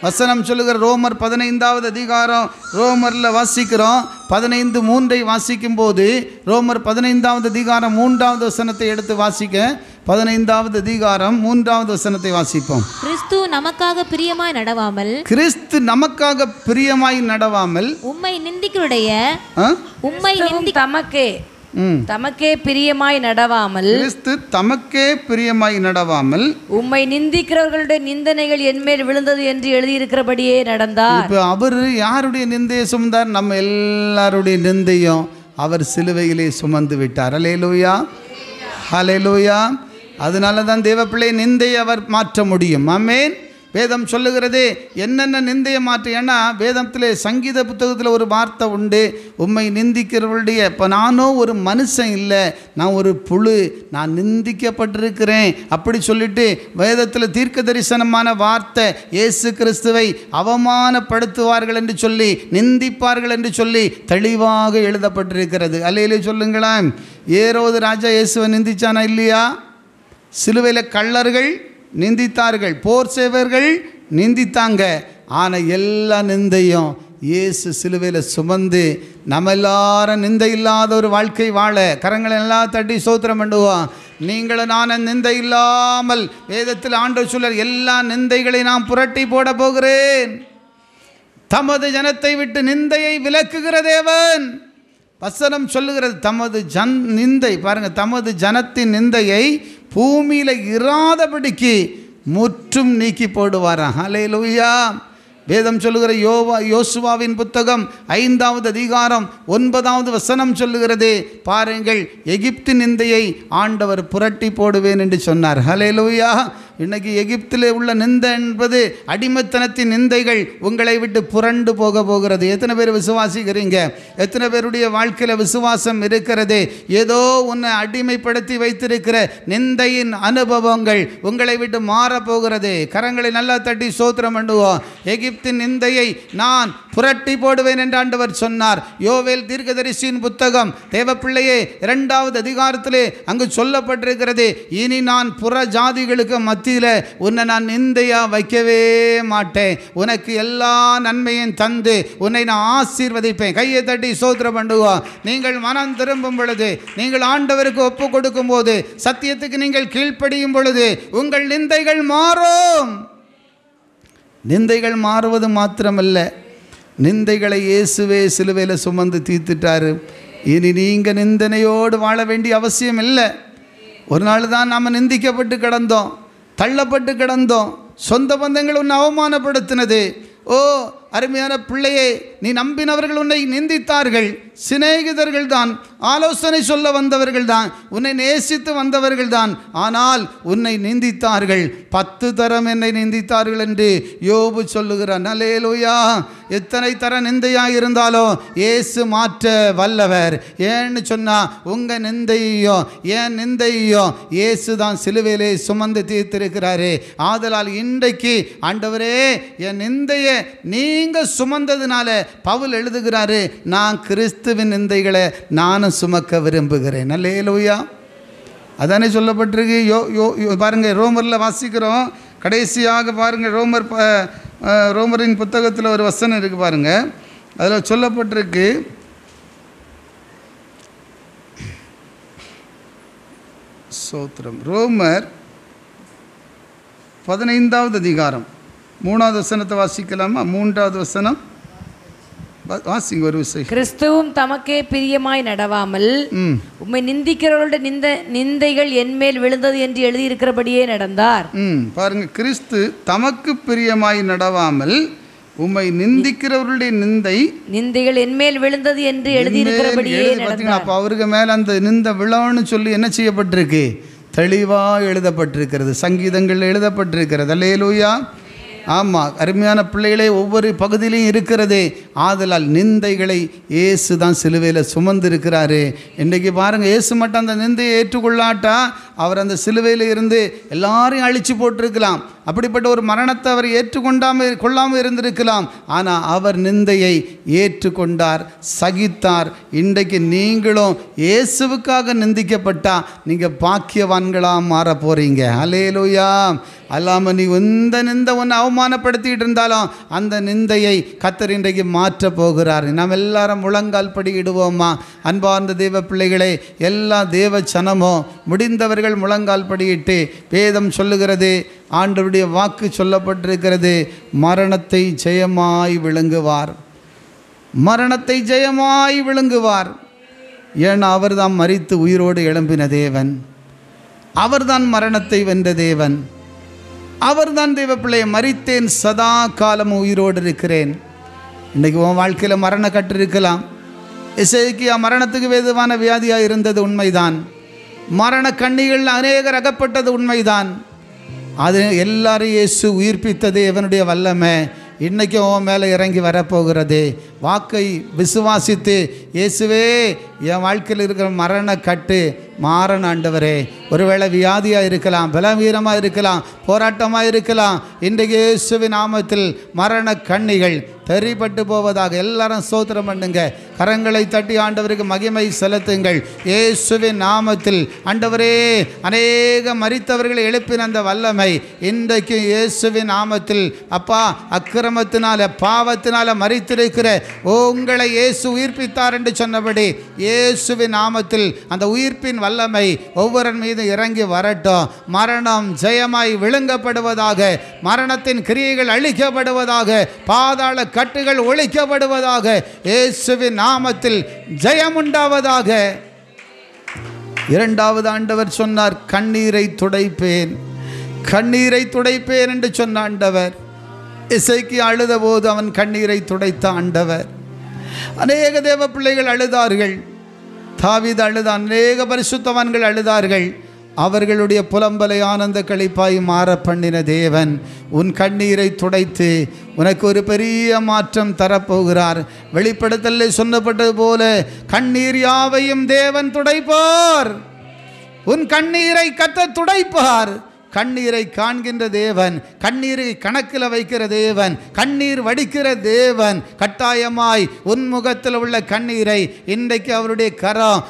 வசனம் சொல்லுகிற ரோமர் 15வது அதிகாரம், ரோமரில் வாசிக்கிறோம் 15:3 வாசிக்கும் போது, ரோமர் 15வது அதிகாரம் 3வது வசனத்தை எடுத்து வாசிக்க. 15வது அதிகாரம் 3வது வசனத்தை வாசிப்போம். கிறிஸ்து நமக்காக பிரியமாய் நடவாமல், கிறிஸ்து நமக்காக பிரியமாய் நடவாமல், உம்மை நிந்திக்கிறவருடைய தமக்கே பிரியமாய் நடவாமல், கிறிஸ்து தமக்கே பிரியமாய் நடவாமல், உம்மை நிந்திக்கிறவர்களுடைய நிந்தனைகள் என்மேல் விழுந்தது என்று எழுதியிருக்கிறபடியே நடந்தார். இப்போ அவர் யாருடைய நிந்தையை சுமந்தார்? நம்ம எல்லாருடைய நிந்தையும் அவர் சிலுவையிலே சுமந்து விட்டார். அல்லேலூயா, ஹல்லேலூயா. அதனால தான் தேவப்பிள்ளை நிந்தையை அவர் மாற்ற முடியும். ஆமென். வேதம் சொல்லுகிறது என்னென்ன நிந்தையை மாற்ற. ஏன்னா வேதத்தில் சங்கீத புத்தகத்தில் ஒரு வார்த்தை உண்டு, உம்மை நிந்திக்கிறவருடைய. இப்போ நானும் ஒரு மனுஷன் இல்லை, நான் ஒரு புழு, நான் நிந்திக்கப்பட்டிருக்கிறேன் அப்படி சொல்லிட்டு வேதத்தில் தீர்க்க தரிசனமான வார்த்தை, இயேசு கிறிஸ்துவை அவமானப்படுத்துவார்கள் என்று சொல்லி, நிந்திப்பார்கள் என்று சொல்லி தெளிவாக எழுதப்பட்டிருக்கிறது. அல்லேலூயா சொல்லுங்களேன். ஏரோது ராஜா இயேசுவை நிந்திச்சானா இல்லையா? சிலுவையில் கள்ளர்கள் நிந்தித்தார்கள், போர் சேவர்கள் நிந்தித்தாங்க. ஆனால் எல்லா நிந்தையும் இயேசு சிலுவையில் சுமந்து நம்ம எல்லாரும் நிந்தை இல்லாத ஒரு வாழ்க்கை வாழ கரங்களை எல்லாம் தட்டி ஸ்தோத்திரம் பண்ணுவோம். நீங்களும் நானும் நிந்தை இல்லாமல், வேதத்தில் ஆண்டவர் சொல்றார், எல்லா நிந்தைகளை நான் புரட்டி போட போகிறேன். தமது ஜனத்தை விட்டு நிந்தையை விலக்குகிற தேவன். வசனம் சொல்லுகிறது தமது நிந்தை, பாருங்க, தமது ஜனத்தின் நிந்தையை பூமியில் இராதபடிக்கு முற்றும் நீக்கி போடுவாராம். ஹல்லேலூயா. வேதம் சொல்லுகிற யோசுவாவின் புத்தகம் 5வது அதிகாரம் 9வது வசனம் சொல்லுகிறது, பாருங்கள், எகிப்து நிந்தையை ஆண்டவர் புரட்டி போடுவேன் என்று சொன்னார். ஹல்லேலூயா. இன்றைக்கி எகிப்தில் உள்ள நிந்தை என்பது அடிமைத்தனத்தின் நிந்தைகள் உங்களை விட்டு புரண்டு போகிறது. எத்தனை பேர் விசுவாசிக்கிறீங்க? எத்தனை பேருடைய வாழ்க்கையில் விசுவாசம் இருக்கிறது? ஏதோ உன்னை அடிமைப்படுத்தி வைத்திருக்கிற நிந்தையின் அனுபவங்கள் உங்களை விட்டு மாறப்போகிறது. கரங்களை நல்லா தட்டி ஸ்தோத்திரம் பண்ணுவோம். எகிப்தின் நிந்தையை நான் புரட்டி போடுவேன் என்று ஆண்டவர் சொன்னார். யோவேல் தீர்க்கதரிசியின் புத்தகம் தேவப்பிள்ளையே 2வது அதிகாரத்திலே அங்கு சொல்லப்பட்டிருக்கிறது, இனி நான் புற ஜாதிகளுக்கு மத்தியில் உன்னை நான் நிந்தையா வைக்கவே மாட்டேன், உனக்கு எல்லா நன்மையும் தந்து உன்னை நான் ஆசீர்வதிப்பேன். கையை தட்டி ஸ்தோத்திரம் பண்ணுவோம். நீங்கள் மனம் திரும்பும் பொழுது, நீங்கள் ஆண்டவருக்கு ஒப்பு கொடுக்கும் போது, சத்தியத்துக்கு நீங்கள் கீழ்ப்படியும் பொழுது உங்கள் நிந்தைகள் மாறும். நிந்தைகள் மாறுவது மாத்திரமல்ல, நிந்தைகளை இயேசுவே சிலுவையில் சுமந்து தீர்த்துட்டாரு. இனி நீங்கள் நிந்தனையோடு வாழ வேண்டிய அவசியம் இல்லை. ஒரு நாள் தான் நாம் நிந்திக்கப்பட்டு கிடந்தோம், தள்ளப்பட்டு கிடந்தோம், சொந்த பந்தங்கள் உன்னை அவமானப்படுத்தினது. ஓ அருமையான பிள்ளையே, நீ நம்பினவர்கள் உன்னை நிந்தித்தார்கள். சிநேகிதர்கள் தான், ஆலோசனை சொல்ல வந்தவர்கள் தான், உன்னை நேசித்து வந்தவர்கள் தான், ஆனால் உன்னை நிந்தித்தார்கள். 10 தரம் என்னை நிந்தித்தார்கள் என்று யோபு சொல்லுகிறான். அல்லேலூயா. எத்தனை தர நிந்தையாக இருந்தாலும் இயேசு மாற்ற வல்லவர். ஏன்னு சொன்னால் உங்கள் நிந்தையோ என் நிந்தையோ இயேசு தான் சிலுவையிலே சுமந்து தீர்த்திருக்கிறாரு. ஆதலால் இன்றைக்கு ஆண்டவரே, என் நிந்தையை நீங்கள் சுமந்ததுனால பவுல் எழுதுகிறாரு, நான் கிறிஸ்துவின் நிந்தைகளை நானும் சுமக்க விரும்புகிறேன். அல்லேலூயா. அதானே சொல்லப்பட்டிருக்கு. பாருங்கள், ரோமரில் வாசிக்கிறோம். கடைசியாக பாருங்கள், ரோமரின் புத்தகத்தில் ஒரு வசனம் இருக்குது பாருங்கள். அதில் சொல்லப்பட்டிருக்கு, சோத்திரம், ரோமர் 15வது அதிகாரம் 3வது வசனத்தை வாசிக்கலாமா? 3வது வசனம், வாசிங்க ஒரு விஷயம். கிறிஸ்துவும் தமக்கே பிரியமாய் நடவாமல் உம்மை நிந்திக்கிறவர்களுடைய நிந்தைகள் என்மேல் விழுந்தது என்று எழுதியிருக்கிறபடியே நடந்தார். பாருங்க, கிறிஸ்து தமக்கு பிரியமாய் நடவாமல் உம்மை நிந்திக்கிறவர்களுடைய நிந்தைகள் என்மேல் விழுந்தது என்று எழுதியிருக்கிறபடியே நடந்தார். அப்போ அவருக்கு மேலே அந்த நிந்த விழான்னு சொல்லி என்ன செய்யப்பட்டிருக்கு? தெளிவாக எழுதப்பட்டிருக்கிறது, சங்கீதங்கள் எழுதப்பட்டிருக்கிறது. அல்லேலூயா. ஆமாம், அருமையான பிள்ளைகளே, ஒவ்வொரு பகுதியிலையும் இருக்கிறதே. ஆதலால் நிந்தைகளை இயேசு தான் சிலுவையில் சுமந்திருக்கிறாரு. இன்றைக்கி பாருங்கள், இயேசு மட்டும் அந்த நிந்தையை ஏற்றுக்கொள்ளாட்டா அவர் அந்த சிலுவையில் இருந்து எல்லாரையும் அழித்து போட்டிருக்கலாம். அப்படிப்பட்ட ஒரு மரணத்தை அவர் கொள்ளாமல் இருந்திருக்கலாம். ஆனால் அவர் நிந்தையை ஏற்றுக்கொண்டார், சகித்தார். இன்றைக்கு நீங்களும் இயேசுவுக்காக நிந்திக்கப்பட்டால் நீங்கள் பாக்கியவான்களாக மாற போகிறீங்க. அல்லேலூயா. அல்லாமல் நீ எந்த நிந்தை ஒன்று அவமானப்படுத்திகிட்டு இருந்தாலும் அந்த நிந்தையை கர்த்தர் இன்றைக்கு மாற்ற போகிறார். நாம் எல்லாரும் முழங்கால் படியிடுவோமா? அன்பார்ந்த தேவ பிள்ளைகளே, எல்லா தேவ சனமோ முடிந்தவர்கள் முழங்கால் படியிட்டு, வேதம் சொல்லுகிறது, ஆண்டவருடைய வாக்கு சொல்லப்பட்டிருக்கிறது, மரணத்தை ஜெயமாய் விழுங்குவார், மரணத்தை ஜெயமாய் விழுங்குவார். ஏன்னா அவர்தான் மரித்து உயிரோடு எழும்பின தேவன், அவர்தான் மரணத்தை வென்ற தேவன், அவர்தான் தேவ பிள்ளையை. மரித்தேன், சதா காலம் உயிரோடு இருக்கிறேன். இன்றைக்கி உன் வாழ்க்கையில் மரண கட்டு இருக்கலாம். எசேக்கியா மரணத்துக்கு வேதுவான வியாதியாக இருந்தது உண்மைதான். மரண கண்ணிகள் அநேகர் அகப்பட்டது உண்மைதான். அது எல்லாரையும் இயேசு உயிர்ப்பித்தது இவனுடைய வல்லமை. இன்றைக்கும் உன் மேலே இறங்கி வரப்போகிறது. வாக்கை விசுவாசித்து, இயேசுவே என் வாழ்க்கையில் இருக்கிற மரண கட்டு மாறன ஆண்டவரே. ஒருவேளை வியாதியாக இருக்கலாம், பலவீனமாக இருக்கலாம், போராட்டமாக இருக்கலாம். இன்றைக்கு இயேசுவின் நாமத்தில் மரண கண்ணிகள் தெரிபட்டு போவதாக. எல்லாரும் ஸ்தோத்திரம் பண்ணுங்க, கரங்களை தட்டி ஆண்டவருக்கு மகிமை செலுத்துங்கள். இயேசுவின் நாமத்தில் ஆண்டவரே, அநேக மரித்தவர்களை எழுப்பின அந்த வல்லமை இன்றைக்கு இயேசுவின் நாமத்தில் அப்பா, அக்கிரமத்தினால பாவத்தினால மரித்திருக்கிற உங்களை இயேசு உயிர்ப்பித்தார் என்று சொன்னபடி இயேசுவின் நாமத்தில் அந்த உயிர்ப்பின் வல்லமை ஒவ்வொரு மீது இறங்கி வரட்டும். மரணம் ஜெயமாய் விழுங்கப்படுவதாக, மரணத்தின் கிரியைகள் அழிக்கப்படுவதாக, பாதாள கட்டுகள் ஒழிக்கப்படுவதாக, இயேசுவின் நாமத்தில் ஜெயம் உண்டாவதாக. இரண்டாவது ஆண்டவர் சொன்னார், கண்ணீரை துடைப்பேன், கண்ணீரை துடைப்பேன் என்று சொன்ன ஆண்டவர். எசேக்கியா அழுத போது அவன் கண்ணீரை துடைத்த ஆண்டவர். அநேக தேவ பிள்ளைகள் அழுதார்கள், தாவீது அழுதான், அநேக பரிசுத்தவான்கள் அழுதார்கள். அவர்களுடைய புலம்பலை ஆனந்த களிப்பாய் மாற பண்ணின தேவன் உன் கண்ணீரை துடைத்து உனக்கு ஒரு பெரிய மாற்றம் தரப்போகிறார். வெளிப்படுத்தலில் சொல்லப்பட்டது போல கண்ணீர் யாவையும் தேவன் துடைப்பார். உன் கண்ணீரை கர்த்தர் துடைப்பார். கண்ணீரை காண்கின்ற தேவன், கண்ணீரை கணக்கில் வைக்கிற தேவன், கண்ணீர் வடிக்கிற தேவன் கட்டாயமாய் உன்முகத்தில் உள்ள கண்ணீரை இன்றைக்கு அவருடைய கரம்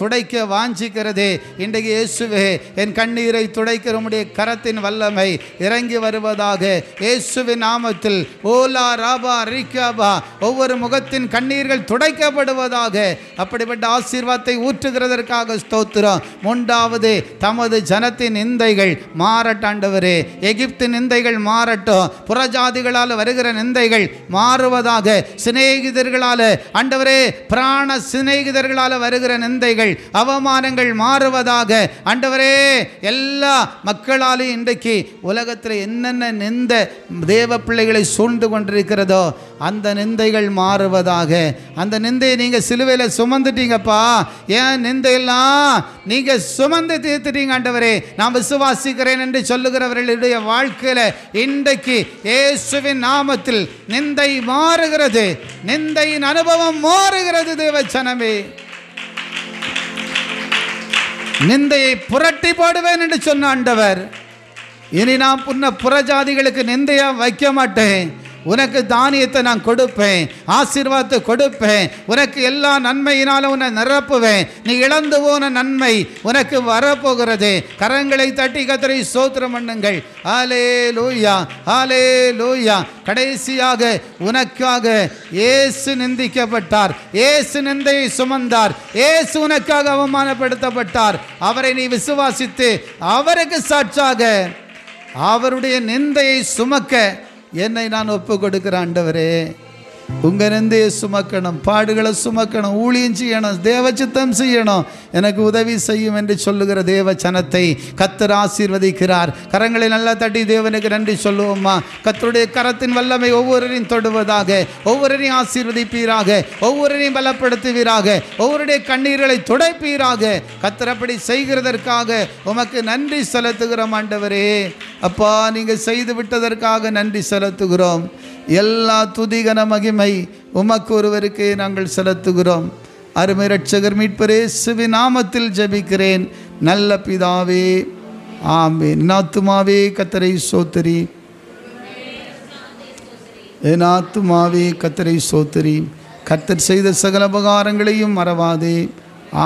துடைக்க வாஞ்சிக்கிறதே. இன்றைக்கு இயேசுவே, என் கண்ணீரை துடைக்கிற உம்முடைய கரத்தின் வல்லமை இறங்கி வருவதாக. இயேசுவின் நாமத்தில் ஓலா ராபா ரிகாபா ஒவ்வொரு முகத்தின் கண்ணீர்கள் துடைக்கப்படுவதாக. அப்படிப்பட்ட ஆசீர்வாதத்தை ஊற்றுகிறதற்காக ஸ்தோத்திரம். மூன்றாவது, தமது ஜனத்தின் நிந்தைகள் மாறட்டாண்டவரே. எகிப்தின் நிந்தைகள் மாறட்டும், புறஜாதிகளால் வருகிற நிந்தைகள் மாறுவதாக. சிநேகிதர்களால் ஆண்டவரே, பிராண சிநேகிதர்களால் வருகிற நிந்தைகள் அவமானங்கள் மாறுவதாக. ஆண்டவரே, எல்லா மக்களாலும் இன்றைக்கு உலகத்தில் என்னென்ன நிந்த தேவ பிள்ளைகளை சூழ்ந்து கொண்டிருக்கிறதோ அந்த நிந்தைகள் மாறுவதாக. அந்த நிந்தையை நீங்கள் சிலுவையில் சுமந்துட்டீங்கப்பா. ஏன் நிந்தையெல்லாம் நீங்கள் சுமந்து தீர்த்துட்டீங்க ஆண்டவரே. நான் விசுவாசிக்கிறேன் என்று சொல்லுகிறவர்களுடைய வாழ்க்கையில் இன்றைக்கு இயேசுவின் நாமத்தில் நிந்தை மாறுகிறது, நிந்தையின் அனுபவம் மாறுகிறது. தேவச்சனமே, நிந்தையை புரட்டி போடுவேன் என்று சொன்ன ஆண்டவர், இனி நான் புறஜாதிகளுக்கு நிந்தையா வைக்க மாட்டேன். உனக்கு தானியத்தை நான் கொடுப்பேன், ஆசீர்வாதத்தை கொடுப்பேன், உனக்கு எல்லா நன்மையினாலும் உன்னை நிரப்புவேன். நீ இழந்து போன நன்மை உனக்கு வரப்போகிறது. கரங்களை தட்டி கர்த்தரை ஸ்தோத்திரம் பண்ணுங்கள். ஹல்லேலூயா, ஹல்லேலூயா. கடைசியாக உனக்காக இயேசு நிந்திக்கப்பட்டார், இயேசு நிந்தையை சுமந்தார், இயேசு உனக்காக அவமானப்படுத்தப்பட்டார். அவரை நீ விசுவாசித்து அவருக்கு சாட்சாக அவருடைய நிந்தையை சுமக்க என்னை நான் ஒப்பு கொடுக்கிற ஆண்டவரே, உங்கள் நெந்தையை சுமக்கணும், பாடுகளை சுமக்கணும், ஊழியம் செய்யணும், தேவ சித்தம் செய்யணும், எனக்கு உதவி செய்யும் என்று சொல்லுகிற தேவ ஜனத்தை கர்த்தர் ஆசீர்வதிக்கிறார். கரங்களை நல்லா தட்டி தேவனுக்கு நன்றி சொல்லுவோம்மா. கர்த்தருடைய கரத்தின் வல்லமை ஒவ்வொருவரையும் தொடுவதாக, ஒவ்வொருவரையும் ஆசீர்வதிப்பீராக, ஒவ்வொருவரையும் பலப்படுத்துவீராக, ஒவ்வொருடைய கண்ணீர்களை துடைப்பீராக. கர்த்தர் அப்படி செய்கிறதற்காக உமக்கு நன்றி செலுத்துகிறோம் ஆண்டவரே. அப்பா, நீங்கள் செய்து விட்டதற்காக நன்றி செலுத்துகிறோம். எல்லா துதிகன மகிமை உமக்கு ஒருவருக்கே நாங்கள் செலுத்துகிறோம். அருமை இரட்சகர் மீட்பர் இயேசுவின் நாமத்தில் ஜெபிக்கிறேன் நல்ல பிதாவே, ஆமென். என் ஆத்துமாவே கர்த்தரை ஸ்தோத்திரி, என் ஆத்துமாவே கர்த்தரை ஸ்தோத்திரி. கர்த்தர் செய்த சகல உபகாரங்களையும் மறவாதே.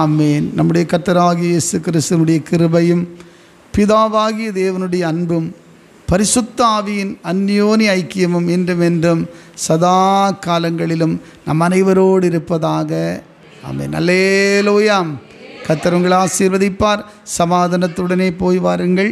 ஆமென். நம்முடைய கர்த்தராகிய இயேசு கிறிஸ்துவினுடைய கிருபையும் பிதாவாகிய தேவனுடைய அன்பும் பரிசுத்த ஆவியின் அந்யோன்ய ஐக்கியமும் இன்றும் என்றும் சதா காலங்களிலும் நம் அனைவரோடு இருப்பதாக. ஆமென். அல்லேலூயா. கர்த்தர் உங்களை ஆசீர்வதிப்பார். சமாதானத்துடனே போய் வாருங்கள்.